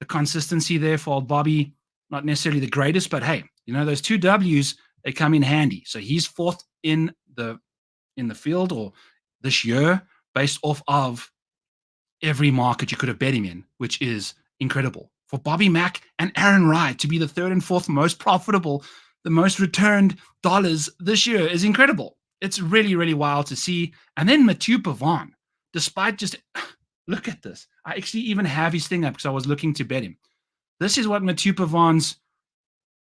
The consistency there for old Bobby, not necessarily the greatest, but hey, you know, those 2 W's, they come in handy. So he's 4th in the field or this year based off of every market you could have bet him in, which is incredible. For Bobby Mack and Aaron Rai to be the 3rd and 4th most profitable, the most returned dollars this year is incredible. It's really, really wild to see. And then Mathieu Pavon, despite just, look at this. I actually even have his thing up because I was looking to bet him. This is what Mathieu Pavon's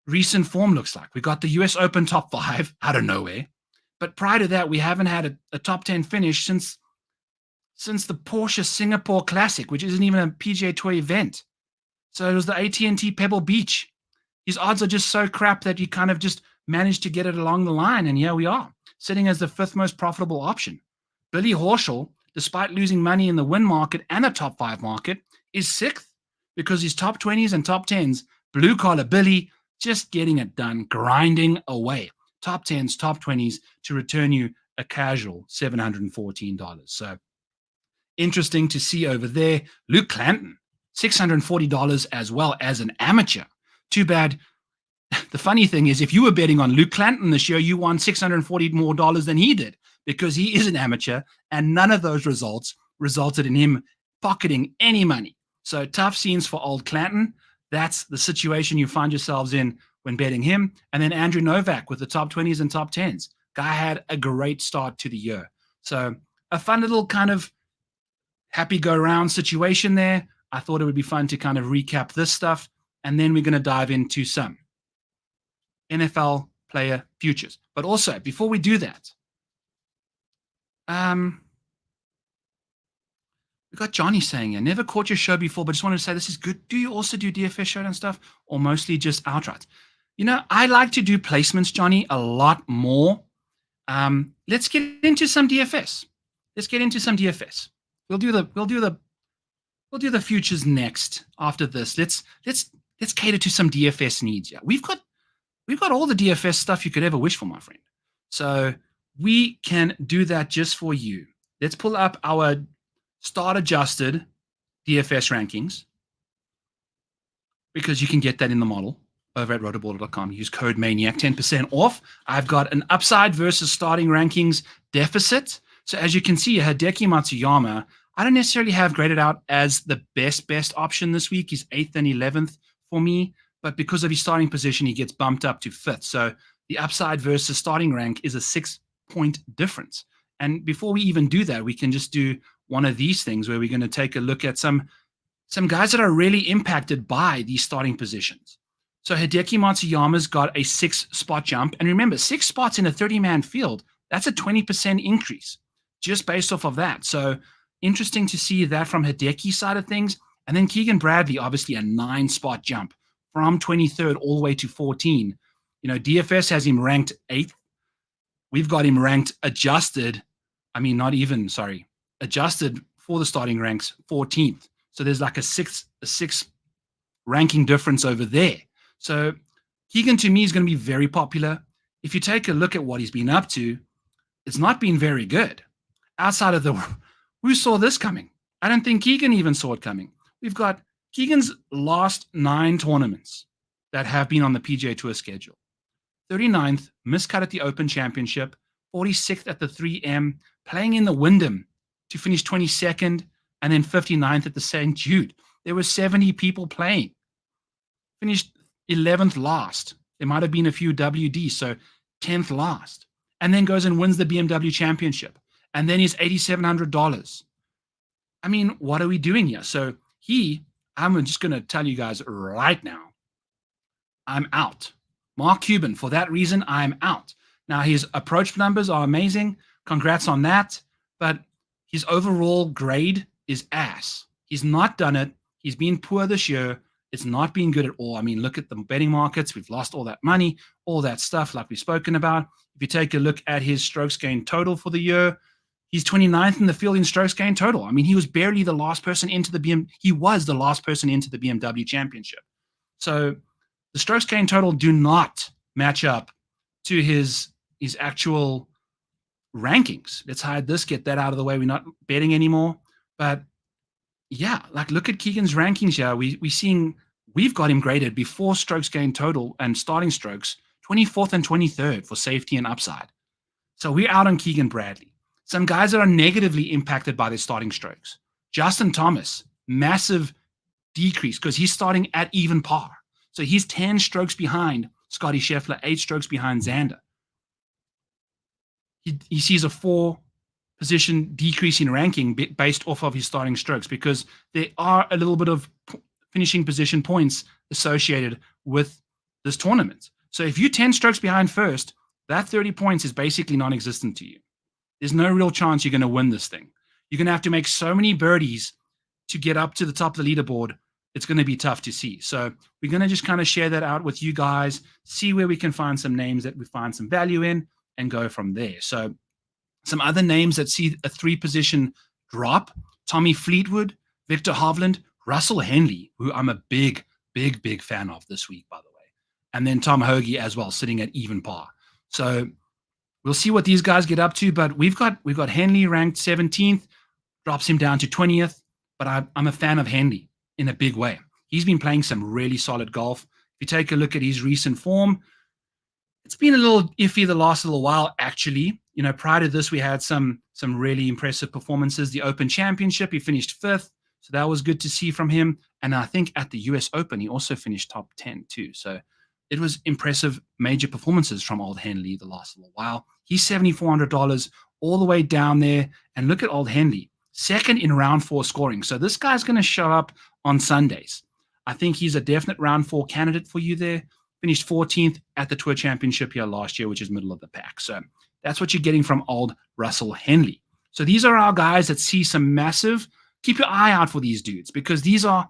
recent form looks like. We got the US Open top 5 out of nowhere. But prior to that, we haven't had a top 10 finish since the Porsche Singapore Classic, which isn't even a PGA Tour event. So it was the AT&T Pebble Beach. His odds are just so crap that you kind of just managed to get it along the line. And here we are, sitting as the 5th most profitable option. Billy Horschel, despite losing money in the win market and the top 5 market, is 6th because his top 20s and top 10s, blue collar Billy, just getting it done, grinding away. Top 10s, top 20s to return you a casual $714. So interesting to see over there. Luke Clanton, $640 as well as an amateur. Too bad. The funny thing is, if you were betting on Luke Clanton this year, you won $640 more than he did because he is an amateur, and none of those results resulted in him pocketing any money. So tough scenes for old Clanton. That's the situation you find yourselves in when betting him. And then Andrew Novak with the top 20s and top 10s. Guy had a great start to the year. So a fun little kind of happy go round situation there. I thought it would be fun to kind of recap this stuff. And then we're going to dive into some NFL player futures. But also, before we do that, we got Johnny saying, I never caught your show before, but just wanted to say this is good. Do you also do DFS show and stuff, or mostly just outright? You know, I like to do placements, Johnny, a lot more. Let's get into some DFS. We'll do the futures next after this. Let's cater to some DFS needs. Yeah, we've got all the DFS stuff you could ever wish for, my friend. So we can do that just for you. Let's pull up our start adjusted DFS rankings because you can get that in the model over at rotoballer.com. Use code MANIAC, 10% off. I've got an upside versus starting rankings deficit. So as you can see, Hideki Matsuyama, I don't necessarily have graded out as the best option this week. He's 8th and 11th for me, but because of his starting position, he gets bumped up to 5th. So the upside versus starting rank is a 6-point difference. And before we even do that, we can just do one of these things where we're going to take a look at some guys that are really impacted by these starting positions. So Hideki Matsuyama's got a 6-spot jump. And remember, 6 spots in a 30-man field, that's a 20% increase just based off of that. So interesting to see that from Hideki's side of things. And then Keegan Bradley, obviously a 9-spot jump from 23rd all the way to 14. You know, DFS has him ranked 8th. We've got him ranked adjusted for the starting ranks 14th. So there's like a six ranking difference over there. So Keegan to me is going to be very popular. If you take a look at what he's been up to, it's not been very good. Outside of who saw this coming? I don't think Keegan even saw it coming. We've got Keegan's last 9 tournaments that have been on the PGA Tour schedule. 39th, miscut at the Open Championship, 46th at the 3M, playing in the Wyndham to finish 22nd, and then 59th at the St. Jude. There were 70 people playing. Finished 11th last. There might have been a few WD, so 10th last. And then goes and wins the BMW Championship. And then he's $8,700. I mean, what are we doing here? So I'm just going to tell you guys right now, I'm out. Mark Cuban, for that reason, I'm out. Now, his approach numbers are amazing. Congrats on that. But his overall grade is ass. He's not done it. He's been poor this year. It's not been good at all. I mean, look at the betting markets. We've lost all that money, all that stuff like we've spoken about. If you take a look at his strokes gained total for the year, he's 29th in the field in strokes gained total. I mean, he was barely the last person into the he was the last person into the BMW Championship. So the strokes gained total do not match up to his actual rankings. Let's hide this, get that out of the way. We're not betting anymore. But yeah, like look at Keegan's rankings here. We've got him graded before strokes gained total and starting strokes 24th and 23rd for safety and upside. So we're out on Keegan Bradley. Some guys that are negatively impacted by their starting strokes. Justin Thomas, massive decrease because he's starting at even par. So he's 10 strokes behind Scotty Scheffler, 8 strokes behind Xander. He sees a 4-position decrease in ranking based off of his starting strokes because there are a little bit of finishing position points associated with this tournament. So if you're 10 strokes behind first, that 30 points is basically non-existent to you. There's no real chance you're going to win this thing. You're going to have to make so many birdies to get up to the top of the leaderboard. It's going to be tough to see. So we're going to just kind of share that out with you guys, see where we can find some names that we find some value in and go from there. So some other names that see a 3-position drop, Tommy Fleetwood, Victor Hovland, Russell Henley, who I'm a big fan of this week, by the way. And then Tom Hoagie as well, sitting at even par. So we'll see what these guys get up to, but we've got Henley ranked 17th, drops him down to 20th, but I'm a fan of Henley in a big way. He's been playing some really solid golf. If you take a look at his recent form, it's been a little iffy the last little while, actually. You know, prior to this, we had some really impressive performances. The Open Championship, he finished 5th, so that was good to see from him. And I think at the US Open, he also finished top 10 too. So it was impressive major performances from old Henley the last little while. He's $7,400 all the way down there. And look at old Henley, 2nd in round 4 scoring. So this guy's going to show up on Sundays. I think he's a definite round 4 candidate for you there. Finished 14th at the Tour Championship here last year, which is middle of the pack. So that's what you're getting from old Russell Henley. So these are our guys that see some massive. Keep your eye out for these dudes because these are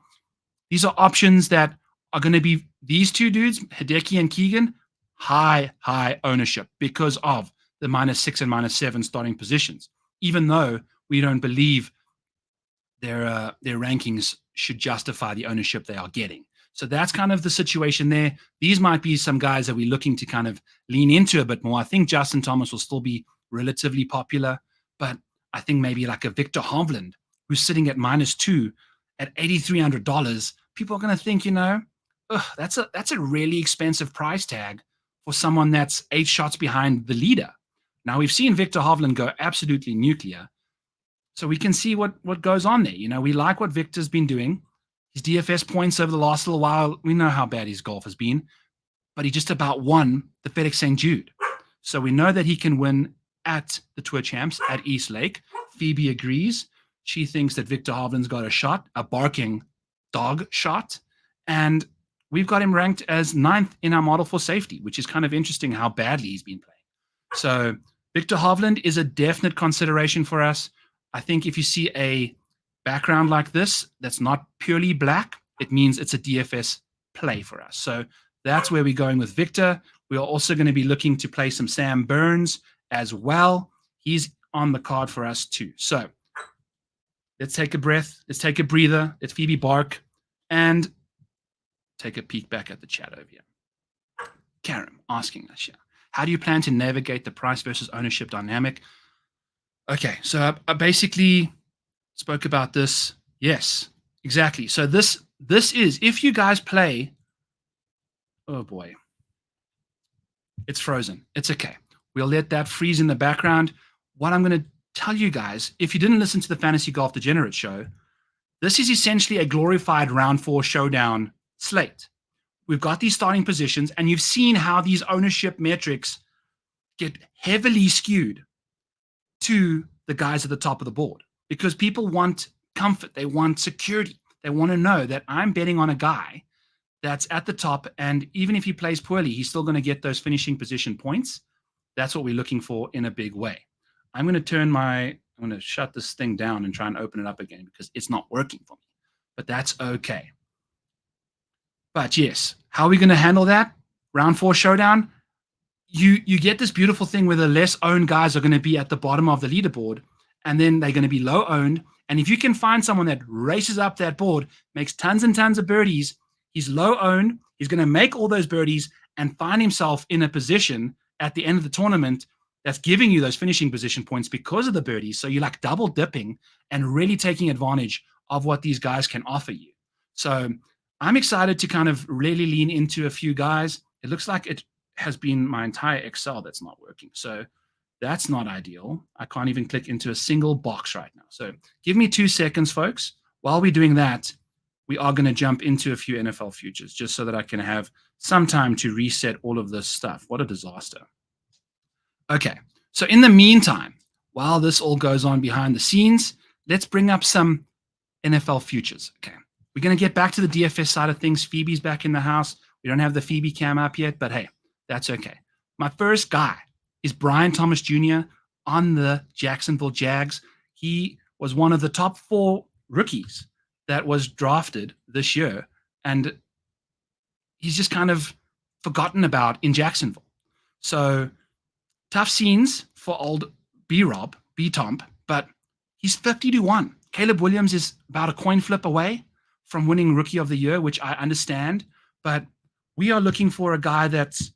options that are going to be these two dudes, Hideki and Keegan, high ownership because of the -6 and -7 starting positions, even though we don't believe their rankings should justify the ownership they are getting. So that's kind of the situation there. These might be some guys that we're looking to kind of lean into a bit more. I think Justin Thomas will still be relatively popular, but I think maybe like a Victor Hovland, who's sitting at -2 at $8,300, people are going to think, you know, that's a really expensive price tag for someone that's 8 shots behind the leader. Now, we've seen Victor Hovland go absolutely nuclear, so we can see what goes on there. You know, we like what Victor's been doing. His DFS points over the last little while, we know how bad his golf has been, but he just about won the FedEx St. Jude. So we know that he can win at the Tour Champs at East Lake. Phoebe agrees. She thinks that Victor Hovland's got a shot, a barking dog shot, and we've got him ranked as 9th in our model for safety, which is kind of interesting how badly he's been playing. So Victor Hovland is a definite consideration for us. I think if you see a background like this that's not purely black, it means it's a DFS play for us. So that's where we're going with Victor. We are also going to be looking to play some Sam Burns as well. He's on the card for us too. So let's take a breath. Let's take a breather. Let's Phoebe bark and take a peek back at the chat over here. Karen asking us here, how do you plan to navigate the price versus ownership dynamic? Okay, so I basically spoke about this. Yes, exactly. So this is, if you guys play Oh boy. It's frozen. It's okay. We'll let that freeze in the background. What I'm going to tell you guys, if you didn't listen to the Fantasy Golf Degenerate show, this is essentially a glorified round 4 showdown slate. We've got these starting positions, and you've seen how these ownership metrics get heavily skewed to the guys at the top of the board because people want comfort. They want security. They want to know that I'm betting on a guy that's at the top, and even if he plays poorly, he's still going to get those finishing position points. That's what we're looking for in a big way. I'm going to shut this thing down and try and open it up again because it's not working for me, but that's okay. But yes, how are we going to handle that? Round 4 showdown. You get this beautiful thing where the less owned guys are going to be at the bottom of the leaderboard, and then they're going to be low owned. And if you can find someone that races up that board, makes tons and tons of birdies, he's low owned, he's going to make all those birdies and find himself in a position at the end of the tournament that's giving you those finishing position points because of the birdies. So you're like double dipping and really taking advantage of what these guys can offer you. So I'm excited to kind of really lean into a few guys. It looks like it has been my entire Excel that's not working. So that's not ideal. I can't even click into a single box right now. So give me 2 seconds, folks. While we're doing that, we are going to jump into a few NFL futures just so that I can have some time to reset all of this stuff. What a disaster. Okay, so in the meantime, while this all goes on behind the scenes, let's bring up some NFL futures. Okay, we're going to get back to the DFS side of things. Phoebe's back in the house. We don't have the Phoebe cam up yet, but hey, that's okay. My first guy is Brian Thomas Jr. on the Jacksonville Jags. He was one of the top 4 rookies that was drafted this year, and he's just kind of forgotten about in Jacksonville. So tough scenes for old B-Rob, B-Tomp, but he's 50-1. Caleb Williams is about a coin flip away from winning Rookie of the Year, which I understand, but we are looking for a guy that's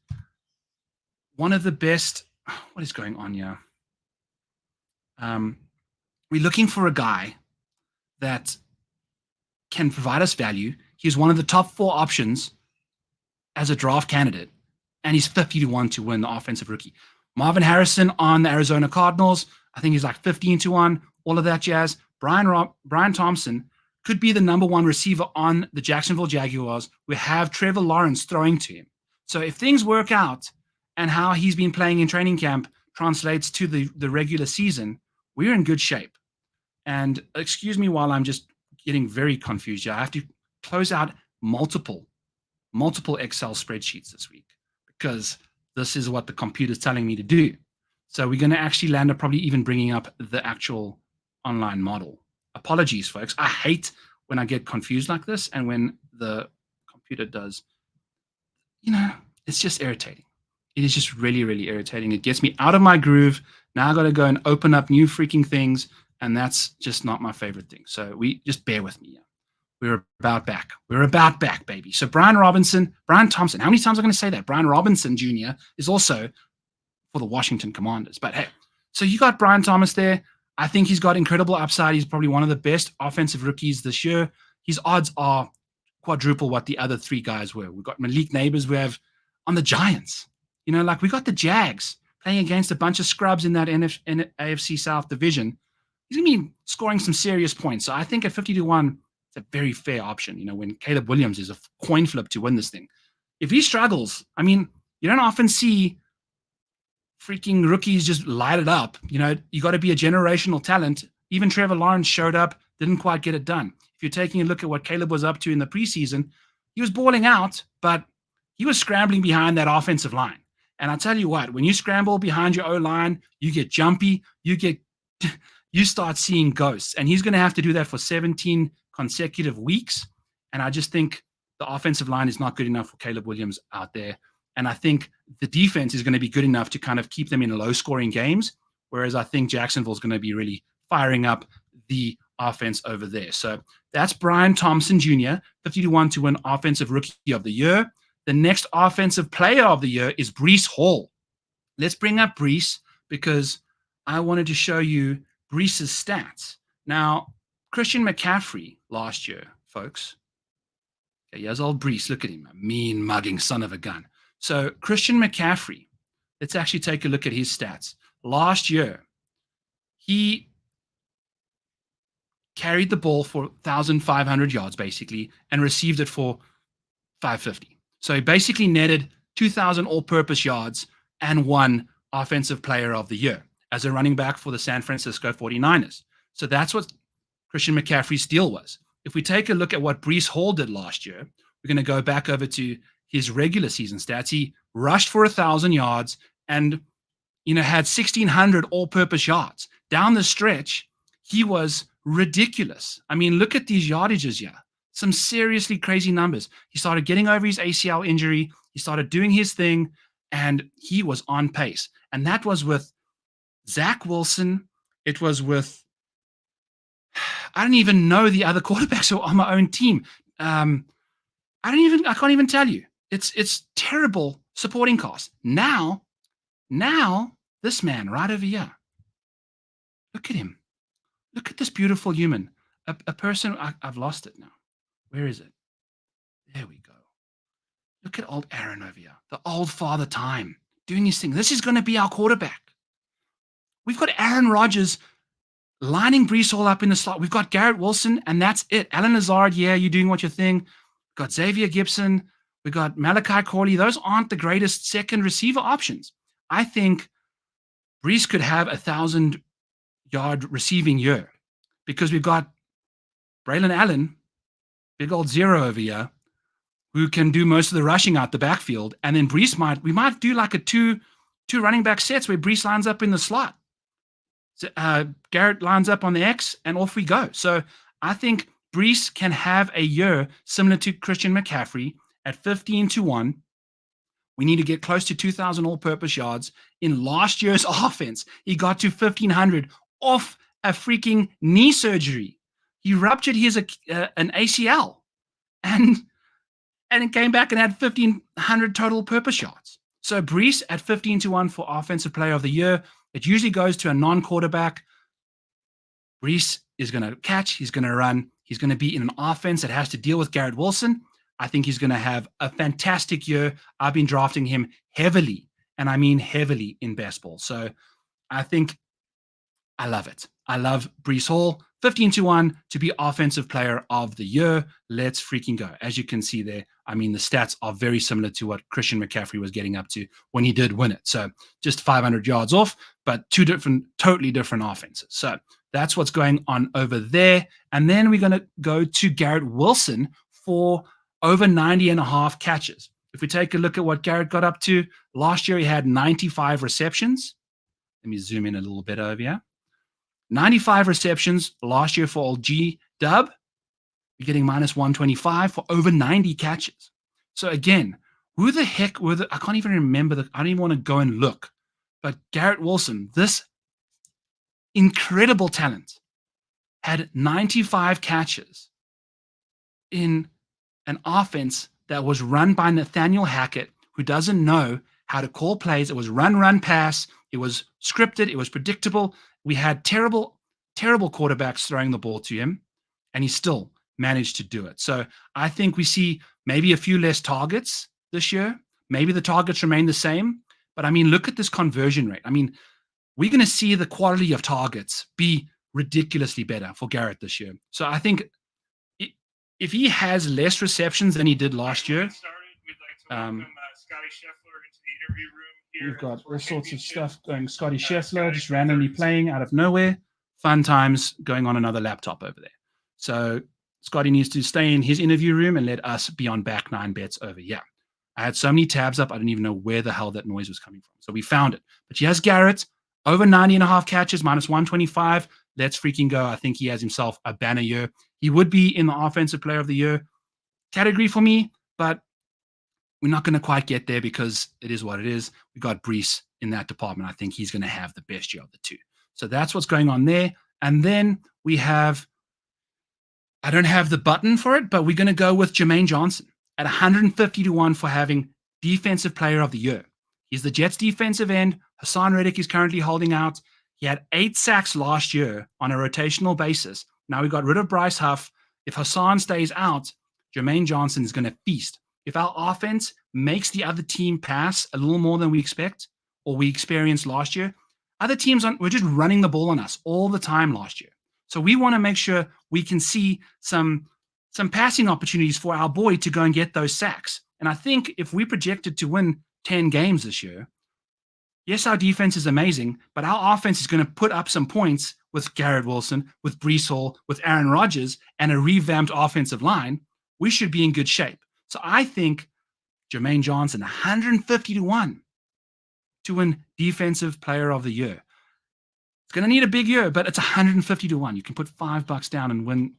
one of the best. What is going on here? We're looking for a guy that can provide us value. He's one of the top 4 options as a draft candidate, and he's 50-1 to win the offensive rookie. Marvin Harrison on the Arizona Cardinals, I think he's like 15-1, all of that jazz. Brian Thompson could be the number 1 receiver on the Jacksonville Jaguars. We have Trevor Lawrence throwing to him. So if things work out and how he's been playing in training camp translates to the regular season, we're in good shape. And excuse me while I'm just getting very confused here. I have to close out multiple Excel spreadsheets this week because this is what the computer's telling me to do. So we're going to actually land up probably even bringing up the actual online model. Apologies, folks. I hate when I get confused like this and when the computer does, it's just irritating. It is just really, really irritating. It gets me out of my groove. Now I got to go and open up new freaking things, and that's just not my favorite thing. So just bear with me. We're about back. We're about back, baby. So Brian Thompson, how many times am I going to say that? Brian Robinson Jr. is also for the Washington Commanders. But hey, so you got Brian Thomas there. I think he's got incredible upside. He's probably one of the best offensive rookies this year. His odds are quadruple what the other 3 guys were. We've got Malik Neighbors we have on the Giants. We got the Jags playing against a bunch of scrubs in that AFC South division. He's going to be scoring some serious points. So I think at 50-1, it's a very fair option, when Caleb Williams is a coin flip to win this thing. If he struggles, you don't often see freaking rookies just light it up. You got to be a generational talent. Even Trevor Lawrence showed up, didn't quite get it done. If you're taking a look at what Caleb was up to in the preseason, he was balling out, but he was scrambling behind that offensive line. And I'll tell you what, when you scramble behind your O-line, you get jumpy, you start seeing ghosts. And he's going to have to do that for 17 consecutive weeks. And I just think the offensive line is not good enough for Caleb Williams out there. And I think the defense is going to be good enough to kind of keep them in low-scoring games, whereas I think Jacksonville is going to be really firing up the offense over there. So that's Brian Thompson Jr., 50-1 to win Offensive Rookie of the Year. The next Offensive Player of the Year is Breece Hall. Let's bring up Breece because I wanted to show you Breece's stats. Now, Christian McCaffrey last year, folks, Okay, here's old Brees. Look at him, a mean mugging son of a gun. So Christian McCaffrey, let's actually take a look at his stats. Last year, he carried the ball for 1,500 yards, basically, and received it for 550. So he basically netted 2,000 all-purpose yards and won Offensive Player of the Year as a running back for the San Francisco 49ers. So that's what Christian McCaffrey's deal was. If we take a look at what Brees Hall did last year, we're going to go back over to his regular season stats. He rushed for 1,000 yards and had 1,600 all-purpose yards. Down the stretch, he was ridiculous. I mean, look at these yardages here. Some seriously crazy numbers. He started getting over his ACL injury. He started doing his thing, and he was on pace. And that was with Zach Wilson. It was with, I don't even know the other quarterbacks who are on my own team. I can't even tell you. It's terrible supporting cast. Now, this man right over here. Look at him. Look at this beautiful human. A person, I've lost it now. Where is it? There we go. Look at old Aaron over here. The old father time doing his thing. This is going to be our quarterback. We've got Aaron Rodgers lining Brees Hall up in the slot. We've got Garrett Wilson, and that's it. Alan Lazard, yeah, you're doing what you thing. We've got Xavier Gibson. We've got Malachi Corley. Those aren't the greatest second receiver options. I think Brees could have 1,000-yard receiving year because we've got Braylon Allen, big old zero over here, who can do most of the rushing out the backfield. And then Brees we might do like a two running back sets where Brees lines up in the slot. Garrett lines up on the X, and off we go. So I think Brees can have a year similar to Christian McCaffrey at 15-1. We need to get close to 2,000 all-purpose yards. In last year's offense, he got to 1,500 off a freaking knee surgery. He ruptured an ACL, and it came back and had 1,500 total purpose yards. So Brees at 15-1 for Offensive Player of the Year. It usually goes to a non-quarterback. Brees is going to catch. He's going to run. He's going to be in an offense that has to deal with Garrett Wilson. I think he's going to have a fantastic year. I've been drafting him heavily, and I mean heavily in best ball. So I think I love it. I love Brees Hall. 15-1 to be Offensive Player of the Year. Let's freaking go. As you can see there, I mean, the stats are very similar to what Christian McCaffrey was getting up to when he did win it. So just 500 yards off, but totally different offenses. So that's what's going on over there. And then we're going to go to Garrett Wilson for over 90.5 catches. If we take a look at what Garrett got up to, last year he had 95 receptions. Let me zoom in a little bit over here. 95 receptions last year for old G-Dub. You're getting minus 125 for over 90 catches. So again, who the heck were I can't even remember. I don't even want to go and look. But Garrett Wilson, this incredible talent, had 95 catches in an offense that was run by Nathaniel Hackett, who doesn't know how to call plays. It was run, pass. It was scripted. It was predictable. We had terrible quarterbacks throwing the ball to him, and he still managed to do it. So I think we see maybe a few less targets this year. Maybe the targets remain the same. But, I mean, look at this conversion rate. I mean, we're going to see the quality of targets be ridiculously better for Garrett this year. So I think if he has less receptions than he did last year, we've got all sorts of stuff going. Scotty Scheffler just randomly playing out of nowhere. Fun times going on another laptop over there. So Scotty needs to stay in his interview room and let us be on back nine bets over here. I had so many tabs up, I didn't even know where the hell that noise was coming from. So we found it. But he has Garrett, over 90.5 catches, minus 125. Let's freaking go. I think he has himself a banner year. He would be in the Offensive Player of the Year category for me, but we're not going to quite get there because it is what it is. We got Brees in that department. I think he's going to have the best year of the two. So that's what's going on there. And then we have, I don't have the button for it, but we're going to go with Jermaine Johnson at 150-1 for having Defensive Player of the Year. He's the Jets defensive end. Hassan Reddick is currently holding out. He had 8 sacks last year on a rotational basis. Now we got rid of Bryce Huff. If Hassan stays out, Jermaine Johnson is going to feast. If our offense makes the other team pass a little more than we expect or we experienced last year, other teams were just running the ball on us all the time last year. So we want to make sure we can see some passing opportunities for our boy to go and get those sacks. And I think if we projected to win 10 games this year, yes, our defense is amazing, but our offense is going to put up some points with Garrett Wilson, with Breece Hall, with Aaron Rodgers, and a revamped offensive line. We should be in good shape. So I think Jermaine Johnson, 150-1 to win Defensive Player of the Year. It's going to need a big year, but it's 150-1. You can put $5 down and win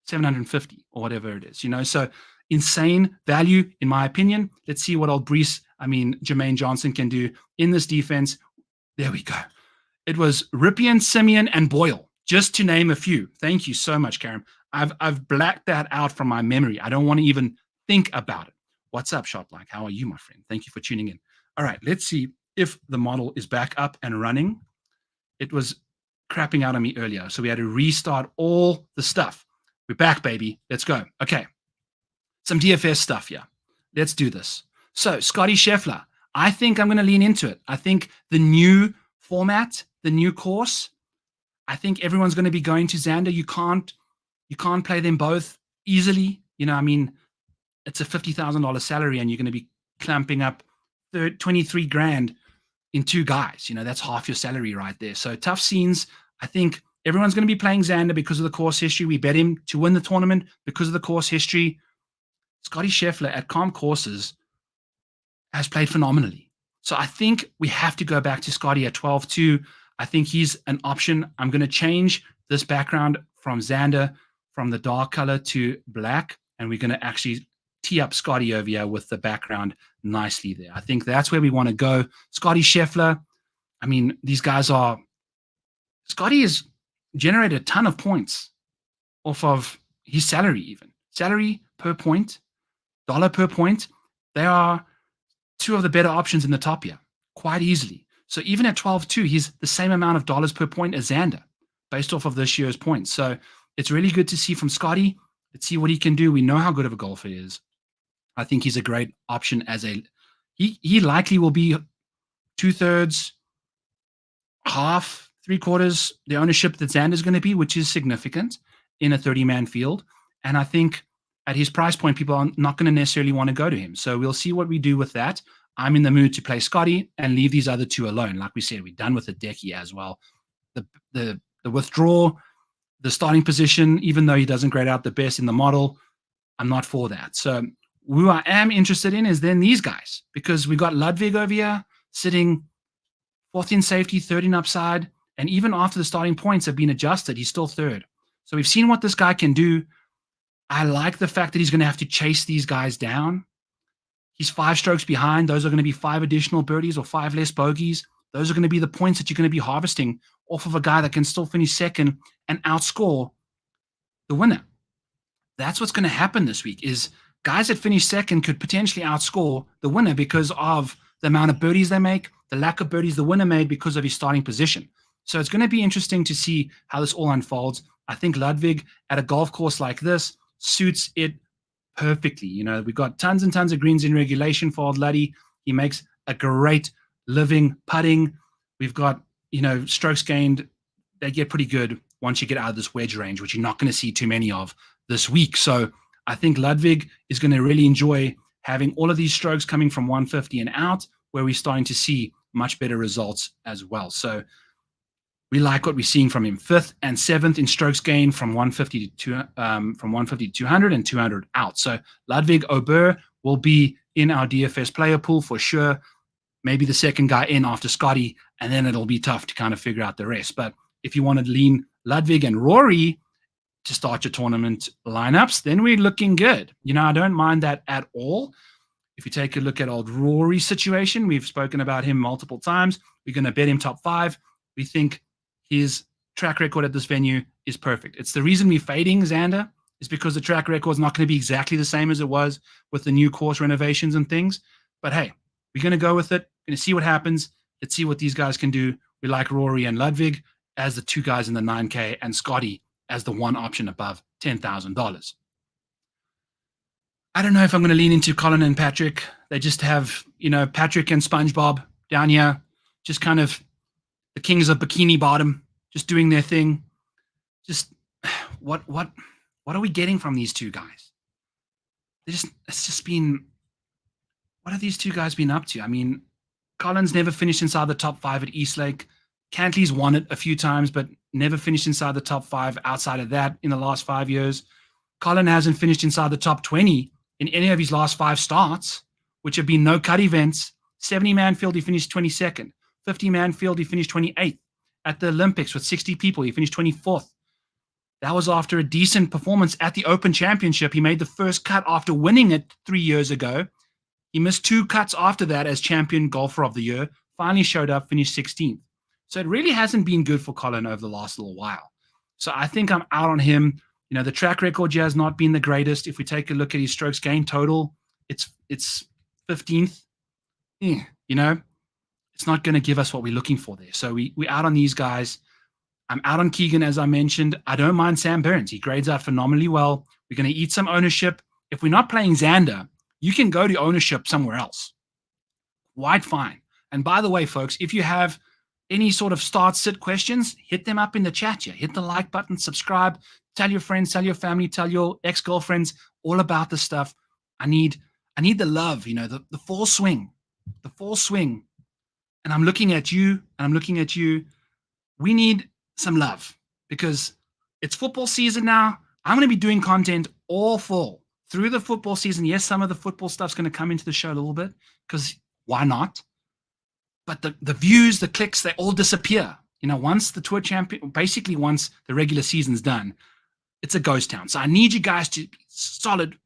750 or whatever it is, So insane value, in my opinion. Let's see what Jermaine Johnson can do in this defense. There we go. It was Ripien, Simeon, and Boyle, just to name a few. Thank you so much, Karen. I've blacked that out from my memory. I don't want to even think about it. What's up, Shotlike? How are you, my friend? Thank you for tuning in. All right, let's see if the model is back up and running. It was crapping out on me earlier, so we had to restart all the stuff. We're back, baby. Let's go. Okay. Some DFS stuff here. Let's do this. So, Scotty Scheffler, I think I'm going to lean into it. I think the new format, the new course, I think everyone's going to be going to Xander. You can't play them both easily. It's a $50,000 salary and you're going to be clamping up 23 grand in two guys. That's half your salary right there. So tough scenes. I think everyone's going to be playing Xander because of the course history. We bet him to win the tournament because of the course history. Scotty Scheffler at calm courses has played phenomenally. So I think we have to go back to Scotty at 12-2. I think he's an option. I'm going to change this background from Xander from the dark color to black, and we're going to actually tee up Scotty over here with the background nicely there. I think that's where we want to go. Scotty Scheffler, these guys Scotty has generated a ton of points off of his salary even. Salary per point, dollar per point, they are two of the better options in the top here, quite easily. So even at 12-2, he's the same amount of dollars per point as Xander, based off of this year's points. So it's really good to see from Scotty. Let's see what he can do. We know how good of a golfer he is. I think he's a great option he likely will be 2/3, half, 3/4 the ownership that Xander's going to be, which is significant in a 30-man field. And I think at his price point, people are not going to necessarily want to go to him. So we'll see what we do with that. I'm in the mood to play Scotty and leave these other two alone. Like we said, we're done with Lindeque as well. The withdraw, the starting position, even though he doesn't grade out the best in the model, I'm not for that. So who I am interested in is then these guys, because we got Ludwig over here sitting 4th in safety, 3rd in upside, and even after the starting points have been adjusted, he's still 3rd. So we've seen what this guy can do. I like the fact that he's going to have to chase these guys down. He's 5 strokes behind. Those are going to be 5 additional birdies or 5 less bogeys. Those are going to be the points that you're going to be harvesting off of a guy that can still finish second and outscore the winner. That's what's going to happen this week is guys that finish second could potentially outscore the winner because of the amount of birdies they make, the lack of birdies the winner made because of his starting position. So it's going to be interesting to see how this all unfolds. I think Ludwig at a golf course like this suits it perfectly. We've got tons and tons of greens in regulation for old Luddy. He makes a great living putting. We've got, strokes gained. They get pretty good once you get out of this wedge range, which you're not going to see too many of this week. So I think Ludwig is going to really enjoy having all of these strokes coming from 150 and out, where we're starting to see much better results as well. So we like what we're seeing from him. 5th and 7th in strokes gained from 150 to 200 and 200 out. So Ludwig Ober will be in our DFS player pool for sure. Maybe the second guy in after Scotty, and then it'll be tough to kind of figure out the rest. But if you want to lean Ludwig and Rory to start your tournament lineups, then we're looking good. I don't mind that at all. If you take a look at old Rory's situation, we've spoken about him multiple times. We're going to bet him top 5. We think his track record at this venue is perfect. It's the reason we're fading Xander is because the track record is not going to be exactly the same as it was with the new course renovations and things. But hey, we're going to go with it. We're going to see what happens. Let's see what these guys can do. We like Rory and Ludwig as the 2 guys in the 9K and Scotty as the one option above $10,000. I don't know if I'm going to lean into Colin and Patrick. They just have, Patrick and SpongeBob down here, just kind of the kings of Bikini Bottom, just doing their thing. Just what are we getting from these two guys? It's just been, what have these two guys been up to? I mean, Colin's never finished inside the top 5 at Eastlake. Cantley's won it a few times, but never finished inside the top 5 outside of that in the last 5 years. Colin hasn't finished inside the top 20 in any of his last 5 starts, which have been no-cut events. 70-man field, he finished 22nd. 50-man field, he finished 28th. At the Olympics with 60 people, he finished 24th. That was after a decent performance at the Open Championship. He made the first cut after winning it 3 years ago. He missed 2 cuts after that as champion golfer of the year. Finally showed up, finished 16th. So it really hasn't been good for Colin over the last little while. So I think I'm out on him. The track record here has not been the greatest. If we take a look at his strokes gained total, it's 15th. It's not going to give us what we're looking for there. So we're out on these guys. I'm out on Keegan, as I mentioned. I don't mind Sam Burns. He grades out phenomenally well. We're going to eat some ownership. If we're not playing Xander, you can go to ownership somewhere else. Quite fine. And by the way, folks, if you have any sort of start-sit questions, hit them up in the chat here. Hit the like button, subscribe, tell your friends, tell your family, tell your ex-girlfriends all about this stuff. I need the love, the full swing. The full swing. And I'm looking at you, and I'm looking at you. We need some love because it's football season now. I'm going to be doing content all fall through the football season. Yes, some of the football stuff's going to come into the show a little bit because why not? But the views, the clicks, they all disappear. Once the tour champion, basically once the regular season's done, it's a ghost town. So I need you guys to be solid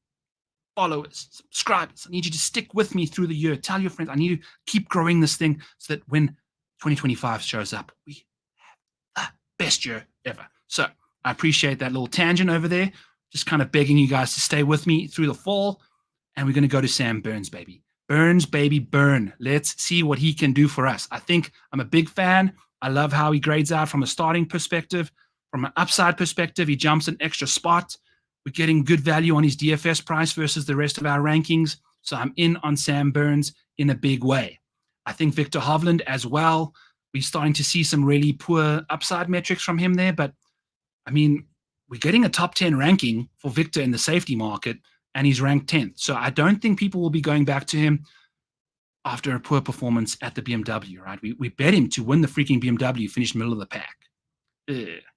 followers, subscribers. I need you to stick with me through the year. Tell your friends. I need to keep growing this thing so that when 2025 shows up, we have the best year ever. So I appreciate that little tangent over there. Just kind of begging you guys to stay with me through the fall. And we're going to go to Sam Burns, baby. Burns, baby, burn. Let's see what he can do for us. I think I'm a big fan. I love how he grades out from a starting perspective. From an upside perspective, he jumps an extra spot. We're getting good value on his DFS price versus the rest of our rankings. So I'm in on Sam Burns in a big way. I think Victor Hovland as well. We're starting to see some really poor upside metrics from him there. But, I mean, we're getting a top 10 ranking for Victor in the safety market, and he's ranked 10th. So I don't think people will be going back to him after a poor performance at the BMW, right? We bet him to win the freaking BMW, finish middle of the pack.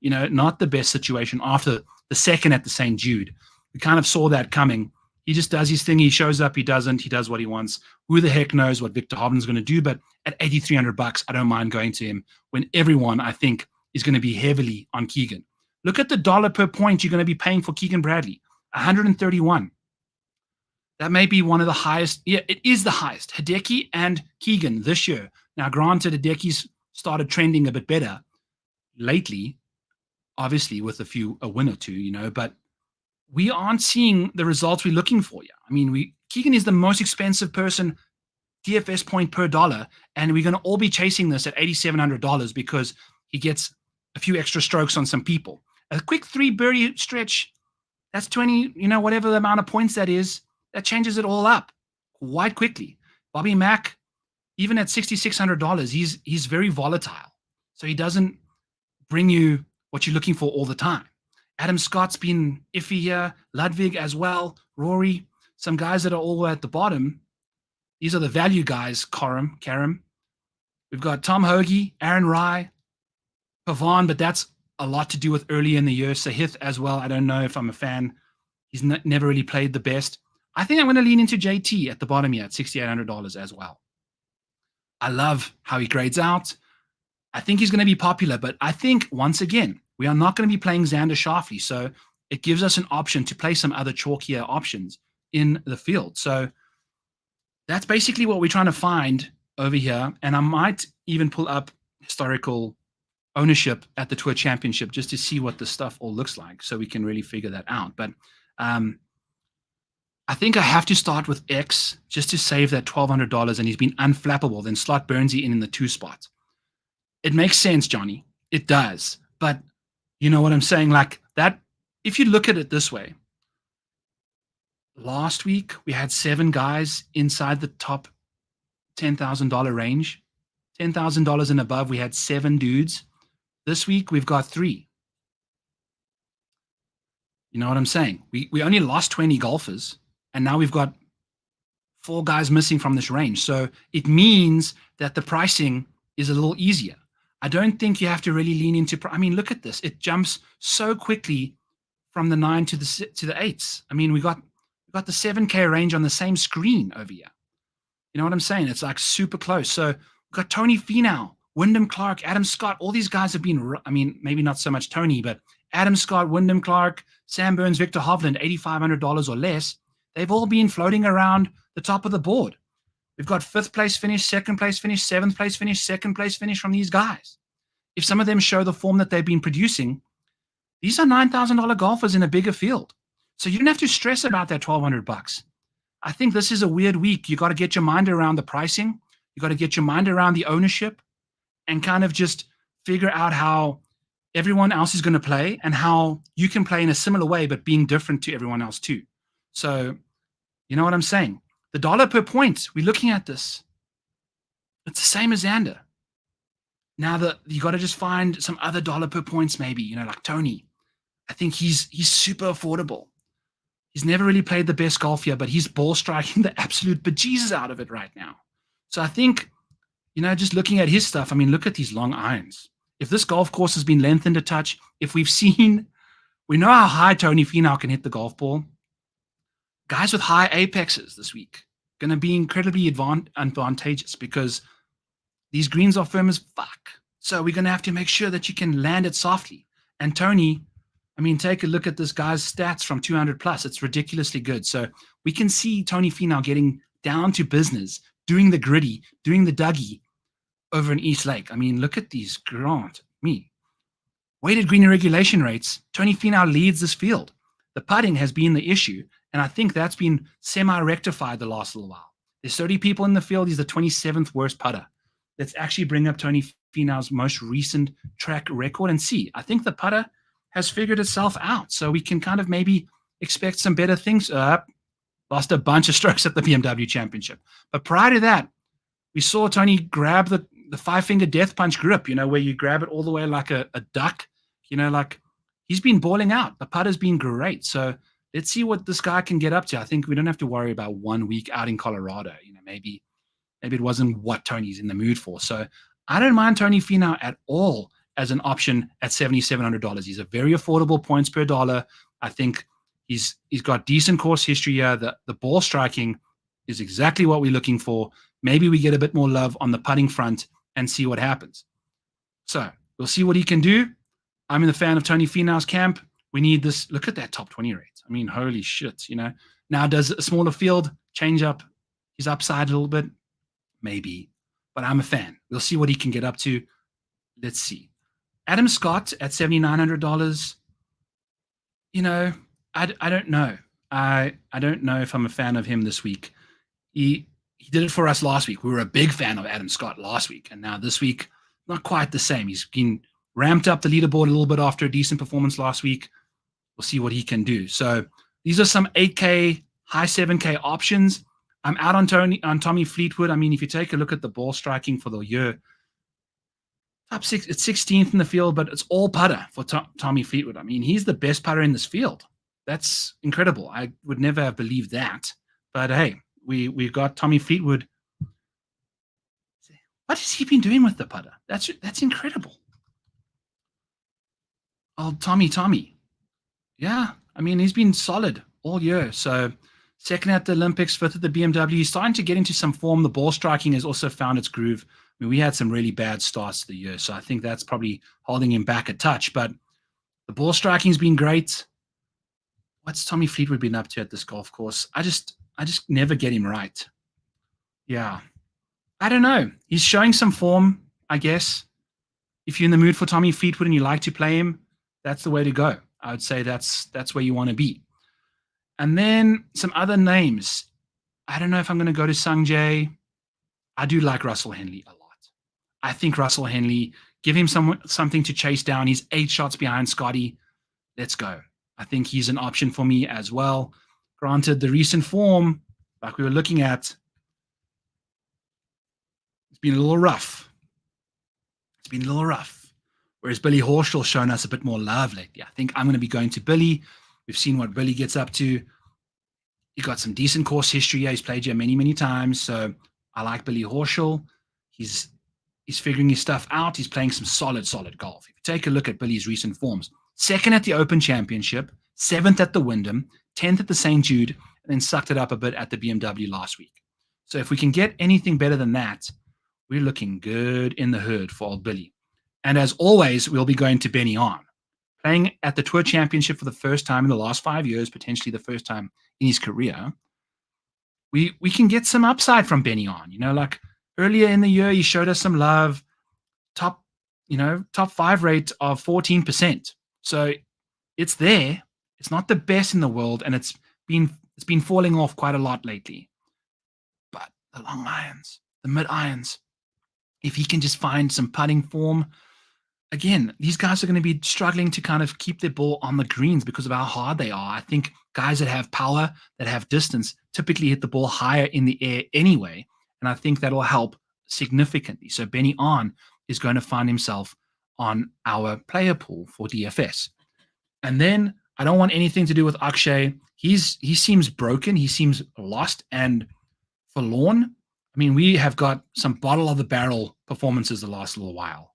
Not the best situation after the second at the St. Jude. We kind of saw that coming. He just does his thing. He shows up. He doesn't. He does what he wants. Who the heck knows what Victor Hovland's going to do? But at $8,300, I don't mind going to him when everyone, I think, is going to be heavily on Keegan. Look at the dollar per point you're going to be paying for Keegan Bradley, 131. That may be one of the highest. Yeah, it is the highest. Hideki and Keegan this year. Now, granted, Hideki's started trending a bit better lately, obviously with a win or two, but we aren't seeing the results we're looking for here. I mean, Keegan is the most expensive person, DFS point per dollar, and we're going to all be chasing this at $8,700 because he gets a few extra strokes on some people. A quick 3 birdie stretch, that's 20, whatever the amount of points that is, that changes it all up quite quickly. Bobby Mack, even at $6,600, he's very volatile. So he doesn't bring you what you're looking for all the time. Adam Scott's been iffy here. Ludwig as well. Rory, some guys that are all at the bottom. These are the value guys, Karam. We've got Tom Hoagie, Aaron Rye, Pavan, but that's a lot to do with early in the year. Sahith as well. I don't know if I'm a fan. He's never really played the best. I think I'm going to lean into JT at the bottom here at $6,800 as well. I love how he grades out. I think he's going to be popular, but I think, once again, we are not going to be playing Xander Schauffele, so it gives us an option to play some other chalkier options in the field. So that's basically what we're trying to find over here, and I might even pull up historical ownership at the Tour Championship just to see what the stuff all looks like so we can really figure that out. But I think I have to start with X just to save that $1,200, and he's been unflappable, then slot Burnsy in the 2 spot. It makes sense, Johnny. It does. But you know what I'm saying? Like that, if you look at it this way, Last week, we had 7 guys inside the top $10,000 range. $10,000 and above, we had 7 dudes. This week, we've got 3. You know what I'm saying? We only lost 20 golfers, and now we've got 4 guys missing from this range. So it means that the pricing is a little easier. I don't think you have to really lean into. I mean, look at this. It jumps so quickly from the 9 to the 8s. I mean, we got the 7K range on the same screen over here. You know what I'm saying? It's like super close. So we've got Tony Finau, Wyndham Clark, Adam Scott. All these guys have been, I mean, maybe not so much Tony, but Adam Scott, Wyndham Clark, Sam Burns, Victor Hovland, $8,500 or less. They've all been floating around the top of the board. We've got 5th place finish, 2nd place finish, 7th place finish, 2nd place finish from these guys. If some of them show the form that they've been producing, these are $9,000 golfers in a bigger field. So you don't have to stress about that $1,200. I think this is a weird week. You got to get your mind around the pricing. You got to get your mind around the ownership and kind of just figure out how everyone else is going to play and how you can play in a similar way, but being different to everyone else too. So, you know what I'm saying? The dollar per point, we're looking at this. It's the same as Xander. Now that you got to just find some other dollar per points, maybe, you know, like Tony. I think he's super affordable. He's never really played the best golf here, but he's ball striking the absolute bejesus out of it right now. So I think, you know, just looking at his stuff, I mean, look at these long irons. If this golf course has been lengthened a touch, if we know how high Tony Finau can hit the golf ball. Guys with high apexes this week going to be incredibly advantageous because these greens are firm as fuck. So we're going to have to make sure that you can land it softly. And Tony, I mean, take a look at this guy's stats from 200 plus. It's ridiculously good. So we can see Tony Finau getting down to business, doing the gritty, doing the Dougie over in East Lake. I mean, look at these. Grant me. Weighted green irregulation rates. Tony Finau leads this field. The putting has been the issue. And I think that's been semi-rectified the last little while. There's 30 people in the field. He's the 27th worst putter. Let's actually bring up Tony Finau's most recent track record and see. I think the putter has figured itself out. So we can kind of maybe expect some better things. Lost a bunch of strokes at the BMW Championship. But prior to that, we saw Tony grab the 5-finger death punch grip, you know, where you grab it all the way like a duck. You know, like he's been balling out. The putter's been great. So let's see what this guy can get up to. I think we don't have to worry about 1 week out in Colorado. You know, maybe it wasn't what Tony's in the mood for. So I don't mind Tony Finau at all as an option at $7,700. He's a very affordable points per dollar. I think he's got decent course history here. The ball striking is exactly what we're looking for. Maybe we get a bit more love on the putting front and see what happens. So we'll see what he can do. I'm in the fan of Tony Finau's camp. We need this. Look at that top 20 rates. I mean, holy shit, you know. Now, does a smaller field change up his upside a little bit? Maybe. But I'm a fan. We'll see what he can get up to. Let's see. Adam Scott at $7,900. You know, I don't know. I don't know if I'm a fan of him this week. He did it for us last week. We were a big fan of Adam Scott last week. And now this week, not quite the same. He's been ramped up the leaderboard a little bit after a decent performance last week. We'll see what he can do. So these are some 8K, high 7K options. I'm out on Tommy Fleetwood. I mean, if you take a look at the ball striking for the year, top 6, it's 16th in the field, but it's all putter for Tommy Fleetwood. I mean, he's the best putter in this field. That's incredible. I would never have believed that. But hey, we've got Tommy Fleetwood. What has he been doing with the putter? That's incredible. Oh, Tommy. Yeah, I mean, he's been solid all year. So second at the Olympics, 5th at the BMW. He's starting to get into some form. The ball striking has also found its groove. I mean, we had some really bad starts to the year, so I think that's probably holding him back a touch. But the ball striking's been great. What's Tommy Fleetwood been up to at this golf course? I just never get him right. Yeah. I don't know. He's showing some form, I guess. If you're in the mood for Tommy Fleetwood and you like to play him, that's the way to go. I would say that's where you want to be. And then some other names. I don't know if I'm going to go to Sungjae. I do like Russell Henley a lot. I think Russell Henley, give him something to chase down. He's 8 shots behind Scotty. Let's go. I think he's an option for me as well. Granted, the recent form, like we were looking at, it's been a little rough. It's been a little rough. Whereas Billy Horschel's shown us a bit more love lately. I think I'm going to be going to Billy. We've seen what Billy gets up to. He got some decent course history here. He's played here many, many times. So I like Billy Horschel. He's figuring his stuff out. He's playing some solid golf. If you take a look at Billy's recent forms, 2nd at the Open Championship, 7th at the Wyndham, 10th at the St. Jude, and then sucked it up a bit at the BMW last week. So if we can get anything better than that, we're looking good in the hood for old Billy. And as always, we'll be going to Benny On, playing at the Tour Championship for the first time in the last 5 years, potentially the first time in his career. We can get some upside from Benny On. Like earlier in the year, he showed us some love, top 5 rate of 14%. So it's there. It's not the best in the world, and it's been falling off quite a lot lately. But the long irons, the mid irons, if he can just find some putting form, again, these guys are going to be struggling to kind of keep their ball on the greens because of how hard they are. I think guys that have power, that have distance, typically hit the ball higher in the air anyway, and I think that'll help significantly. So Benny On is going to find himself on our player pool for DFS. And then I don't want anything to do with Akshay. He seems broken. He seems lost and forlorn. I mean, we have got some bottle of the barrel performances the last little while.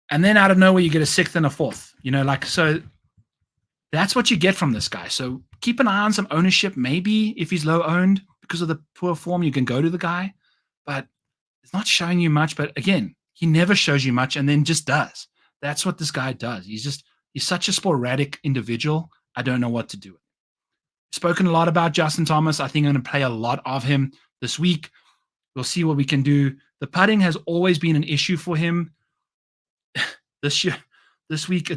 And then out of nowhere, you get a 6th and a 4th. So that's what you get from this guy. So keep an eye on some ownership. Maybe if he's low owned because of the poor form, you can go to the guy. But it's not showing you much. But again, he never shows you much and then just does. That's what this guy does. He's such a sporadic individual. I don't know what to do with him. Spoken a lot about Justin Thomas. I think I'm going to play a lot of him this week. We'll see what we can do. The putting has always been an issue for him. This week,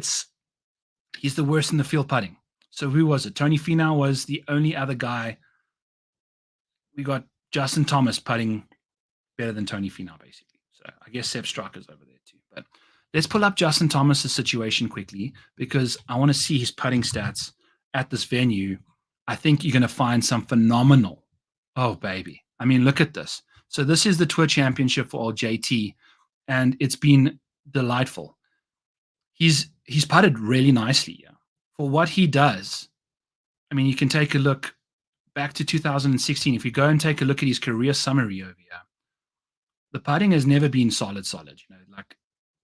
he's the worst in the field putting. So who was it? Tony Finau was the only other guy. We got Justin Thomas putting better than Tony Finau, basically. So I guess Sepp Straka's over there too. But let's pull up Justin Thomas's situation quickly because I want to see his putting stats at this venue. I think you're going to find some phenomenal. Oh, baby. I mean, look at this. So this is the Tour Championship for old JT, and it's been delightful. He's putted really nicely. Yeah. For what he does, I mean, you can take a look back to 2016. If you go and take a look at his career summary over here, the putting has never been solid. Like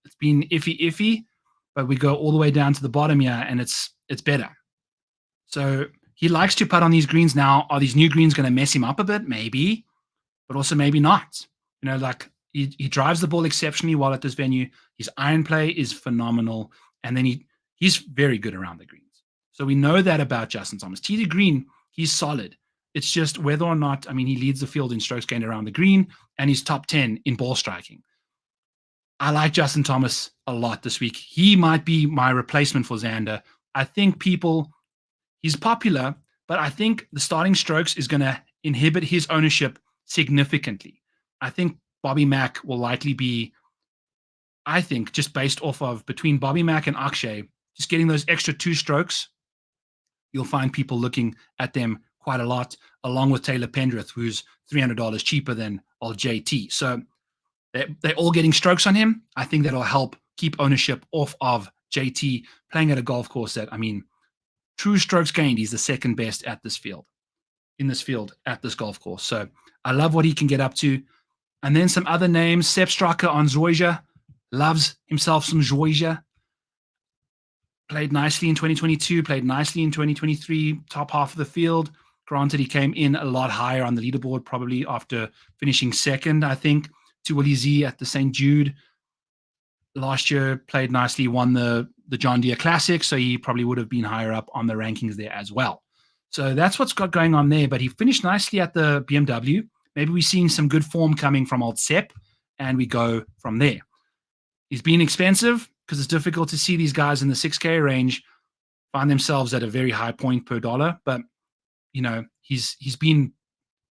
it's been iffy, but we go all the way down to the bottom here, and it's better. So he likes to putt on these greens now. Are these new greens going to mess him up a bit? Maybe, but also maybe not. Like he drives the ball exceptionally well at this venue. His iron play is phenomenal, and then he's very good around the greens. So we know that about Justin Thomas. Tee to green, he's solid. It's just whether or not, I mean, he leads the field in strokes gained around the green, and he's top 10 in ball striking. I like Justin Thomas a lot this week. He might be my replacement for Xander. I think he's popular, but I think the starting strokes is going to inhibit his ownership significantly. I think Bobby Mack will likely be, I think, just based off of between Bobby Mack and Akshay, just getting those extra 2 strokes, you'll find people looking at them quite a lot, along with Taylor Pendrith, who's $300 cheaper than old JT. So they're all getting strokes on him. I think that'll help keep ownership off of JT playing at a golf course that, I mean, true strokes gained, he's the second best at this field, at this golf course. So I love what he can get up to. And then some other names, Sepp Straka on Zoysia, loves himself some Zoysia. Played nicely in 2022, played nicely in 2023, top half of the field. Granted, he came in a lot higher on the leaderboard, probably after finishing second, I think, to Willie Z at the St. Jude. Last year, played nicely, won the John Deere Classic, so he probably would have been higher up on the rankings there as well. So that's what's got going on there, but he finished nicely at the BMW. Maybe we're seeing some good form coming from old Sepp, and we go from there. He's been expensive because it's difficult to see these guys in the 6K range find themselves at a very high point per dollar, but he's been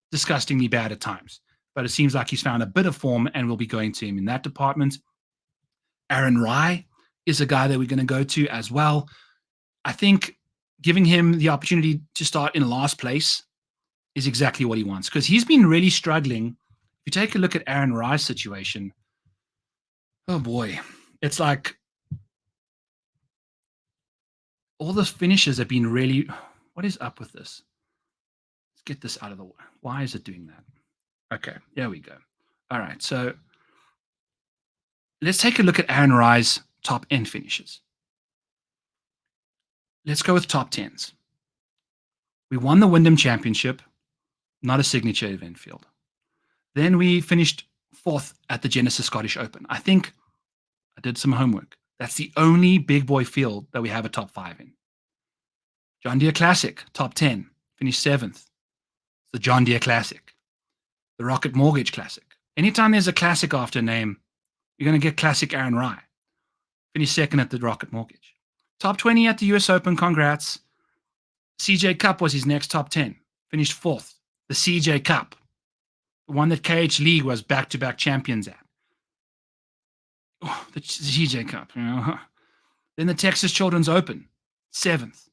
disgustingly bad at times. But it seems like he's found a bit of form, and we'll be going to him in that department. Aaron Rai is a guy that we're going to go to as well. I think giving him the opportunity to start in last place is exactly what he wants, because he's been really struggling. If you take a look at Aaron Rye's situation, oh boy, it's like all the finishes have been really. What is up with this? Let's get this out of the way. Why is it doing that? Okay, there we go. All right, so let's take a look at Aaron Rye's top end finishes. Let's go with top 10s. We won the Wyndham Championship, not a signature event field. Then we finished 4th at the Genesis Scottish Open. I think I did some homework. That's the only big boy field that we have a top 5 in. John Deere Classic, top 10, finished 7th. The John Deere Classic. The Rocket Mortgage Classic. Anytime there's a classic after a name, you're going to get classic Aaron Rye. Finished 2nd at the Rocket Mortgage. Top 20 at the US Open, congrats. CJ Cup was his next top 10. Finished 4th. The CJ Cup. The one that KH Lee was back-to-back champions at. Oh, the CJ Cup. You know. Then the Texas Children's Open. 7th.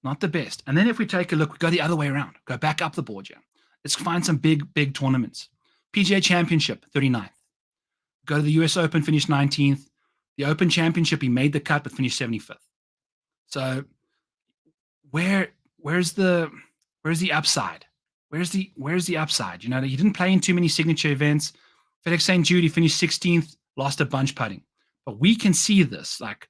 Not the best. And then if we take a look, we go the other way around. Go back up the board here. Let's find some big tournaments. PGA Championship, 39th. Go to the US Open, finish 19th. The Open Championship, he made the cut, but finished 75th. So where's the upside? Where's the upside? He didn't play in too many signature events. FedEx St. Jude, he finished 16th, lost a bunch putting. But we can see this, like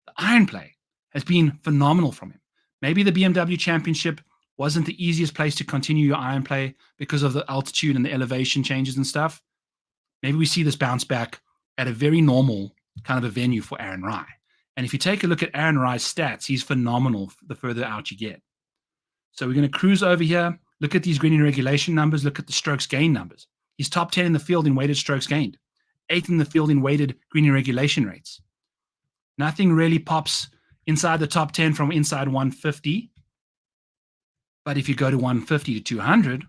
the iron play has been phenomenal from him. Maybe the BMW Championship wasn't the easiest place to continue your iron play because of the altitude and the elevation changes and stuff. Maybe we see this bounce back at a very normal kind of a venue for Aaron Rye. And if you take a look at Aaron Rye's stats, he's phenomenal the further out you get. So we're going to cruise over here, look at these green and regulation numbers, look at the strokes gained numbers. He's top 10 in the field in weighted strokes gained, 8th in the field in weighted green and regulation rates. Nothing really pops inside the top 10 from inside 150. But if you go to 150 to 200,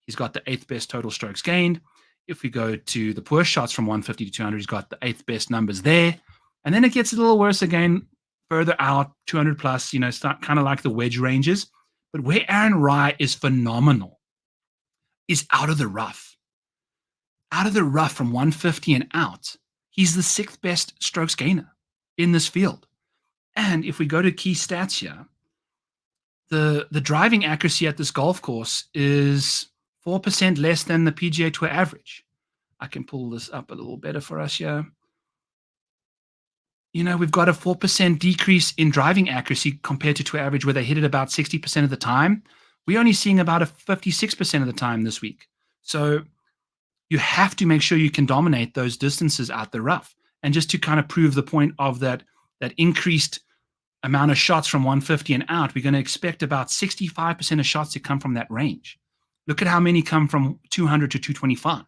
he's got the 8th best total strokes gained. If we go to the poor shots from 150 to 200, he's got the 8th best numbers there. And then it gets a little worse again, further out, 200 plus, it's kind of like the wedge ranges. But where Aaron Rye is phenomenal is out of the rough. Out of the rough from 150 and out, he's the 6th best strokes gainer in this field. And if we go to key stats here, the driving accuracy at this golf course is 4% less than the PGA Tour average. I can pull this up a little better for us here. We've got a 4% decrease in driving accuracy compared to Tour average, where they hit it about 60% of the time. We're only seeing about a 56% of the time this week. So you have to make sure you can dominate those distances out the rough. And just to kind of prove the point of that increased amount of shots from 150 and out, we're going to expect about 65% of shots to come from that range. Look at how many come from 200 to 225,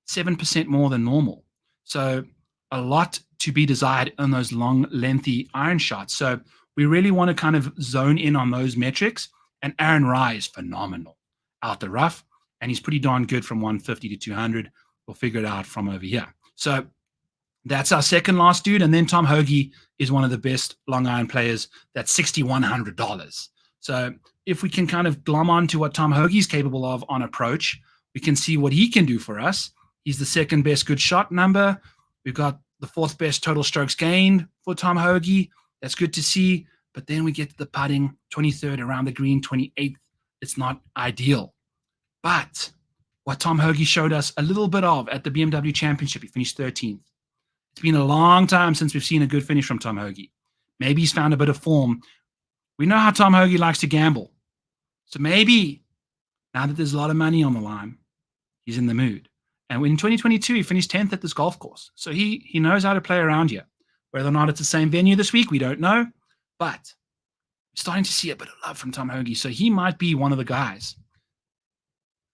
7% more than normal. So a lot to be desired on those long, lengthy iron shots. So we really want to kind of zone in on those metrics. And Aaron Rye is phenomenal out the rough, and he's pretty darn good from 150 to 200. We'll figure it out from over here. So that's our second last dude. And then Tom Hoge is one of the best long iron players. That's $6,100. So if we can kind of glom on to what Tom Hoge is capable of on approach, we can see what he can do for us. He's the second best good shot number. We've got the 4th best total strokes gained for Tom Hoge. That's good to see. But then we get to the putting, 23rd around the green, 28th. It's not ideal. But what Tom Hoge showed us a little bit of at the BMW Championship, he finished 13th. It's been a long time since we've seen a good finish from Tom Hoge. Maybe he's found a bit of form. We know how Tom Hoge likes to gamble. So maybe now that there's a lot of money on the line, he's in the mood. And in 2022, he finished 10th at this golf course. So he knows how to play around here. Whether or not it's the same venue this week, we don't know. But we're starting to see a bit of love from Tom Hoge. So he might be one of the guys.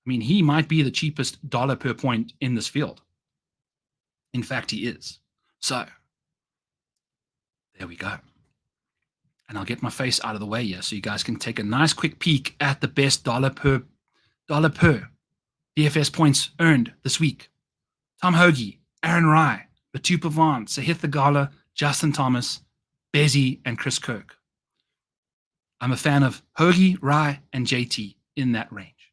I mean, he might be the cheapest dollar per point in this field. In fact, he is. So there we go. And I'll get my face out of the way here so you guys can take a nice quick peek at the best dollar per DFS points earned this week. Tom Hoge, Aaron Rye, Batu Pavan, Sahith Theegala, Justin Thomas, Bezzy, and Chris Kirk. I'm a fan of Hoagie, Rye, and JT in that range.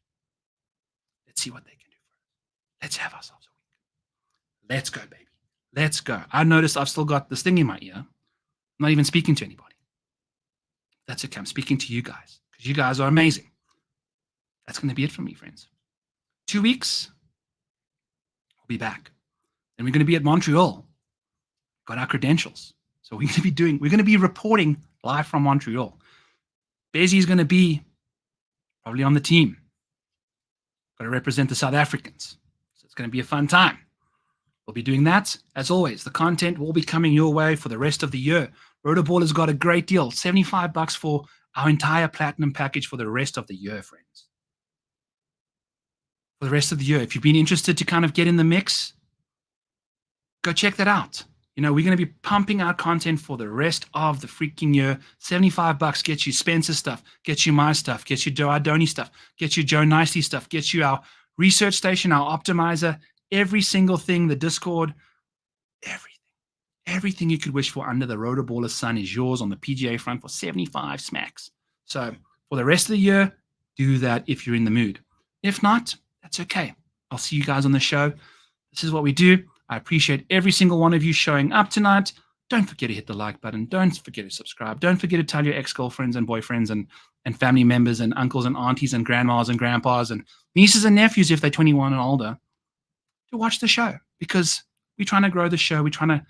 Let's see what they can do for us. Let's have ourselves a week. Let's go, baby. Let's go. I noticed I've still got this thing in my ear. I'm not even speaking to anybody. That's okay. I'm speaking to you guys because you guys are amazing. That's going to be it for me, friends. 2 weeks, we'll be back. And we're going to be at Montreal. Got our credentials. So we're going to be reporting live from Montreal. Bezzy's going to be probably on the team. Got to represent the South Africans. So it's going to be a fun time. We'll be doing that. As always, the content will be coming your way for the rest of the year. Rotoball has got a great deal. $75 for our entire platinum package for the rest of the year, friends. For the rest of the year. If you've been interested to kind of get in the mix, go check that out. You know, we're going to be pumping out content for the rest of the freaking year. $75 gets you Spencer stuff, gets you my stuff, gets you Joe Idoni stuff, gets you Joe Nicely stuff, gets you our research station, our optimizer, every single thing, the Discord, everything you could wish for under the Rotoballer sun is yours on the PGA front for 75 smacks. So for the rest of the year, do that if you're in the mood. If not, that's okay. I'll see you guys on the show. This is what we do. I appreciate every single one of you showing up tonight. Don't forget to hit the like button. Don't forget to subscribe. Don't forget to tell your ex-girlfriends and boyfriends and family members and uncles and aunties and grandmas and grandpas and nieces and nephews if they're 21 and older to watch the show because we're trying to grow the show. We're trying to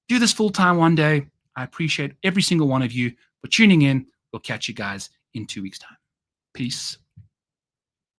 do this full time one day. I appreciate every single one of you for tuning in. We'll catch you guys in 2 weeks' time. Peace.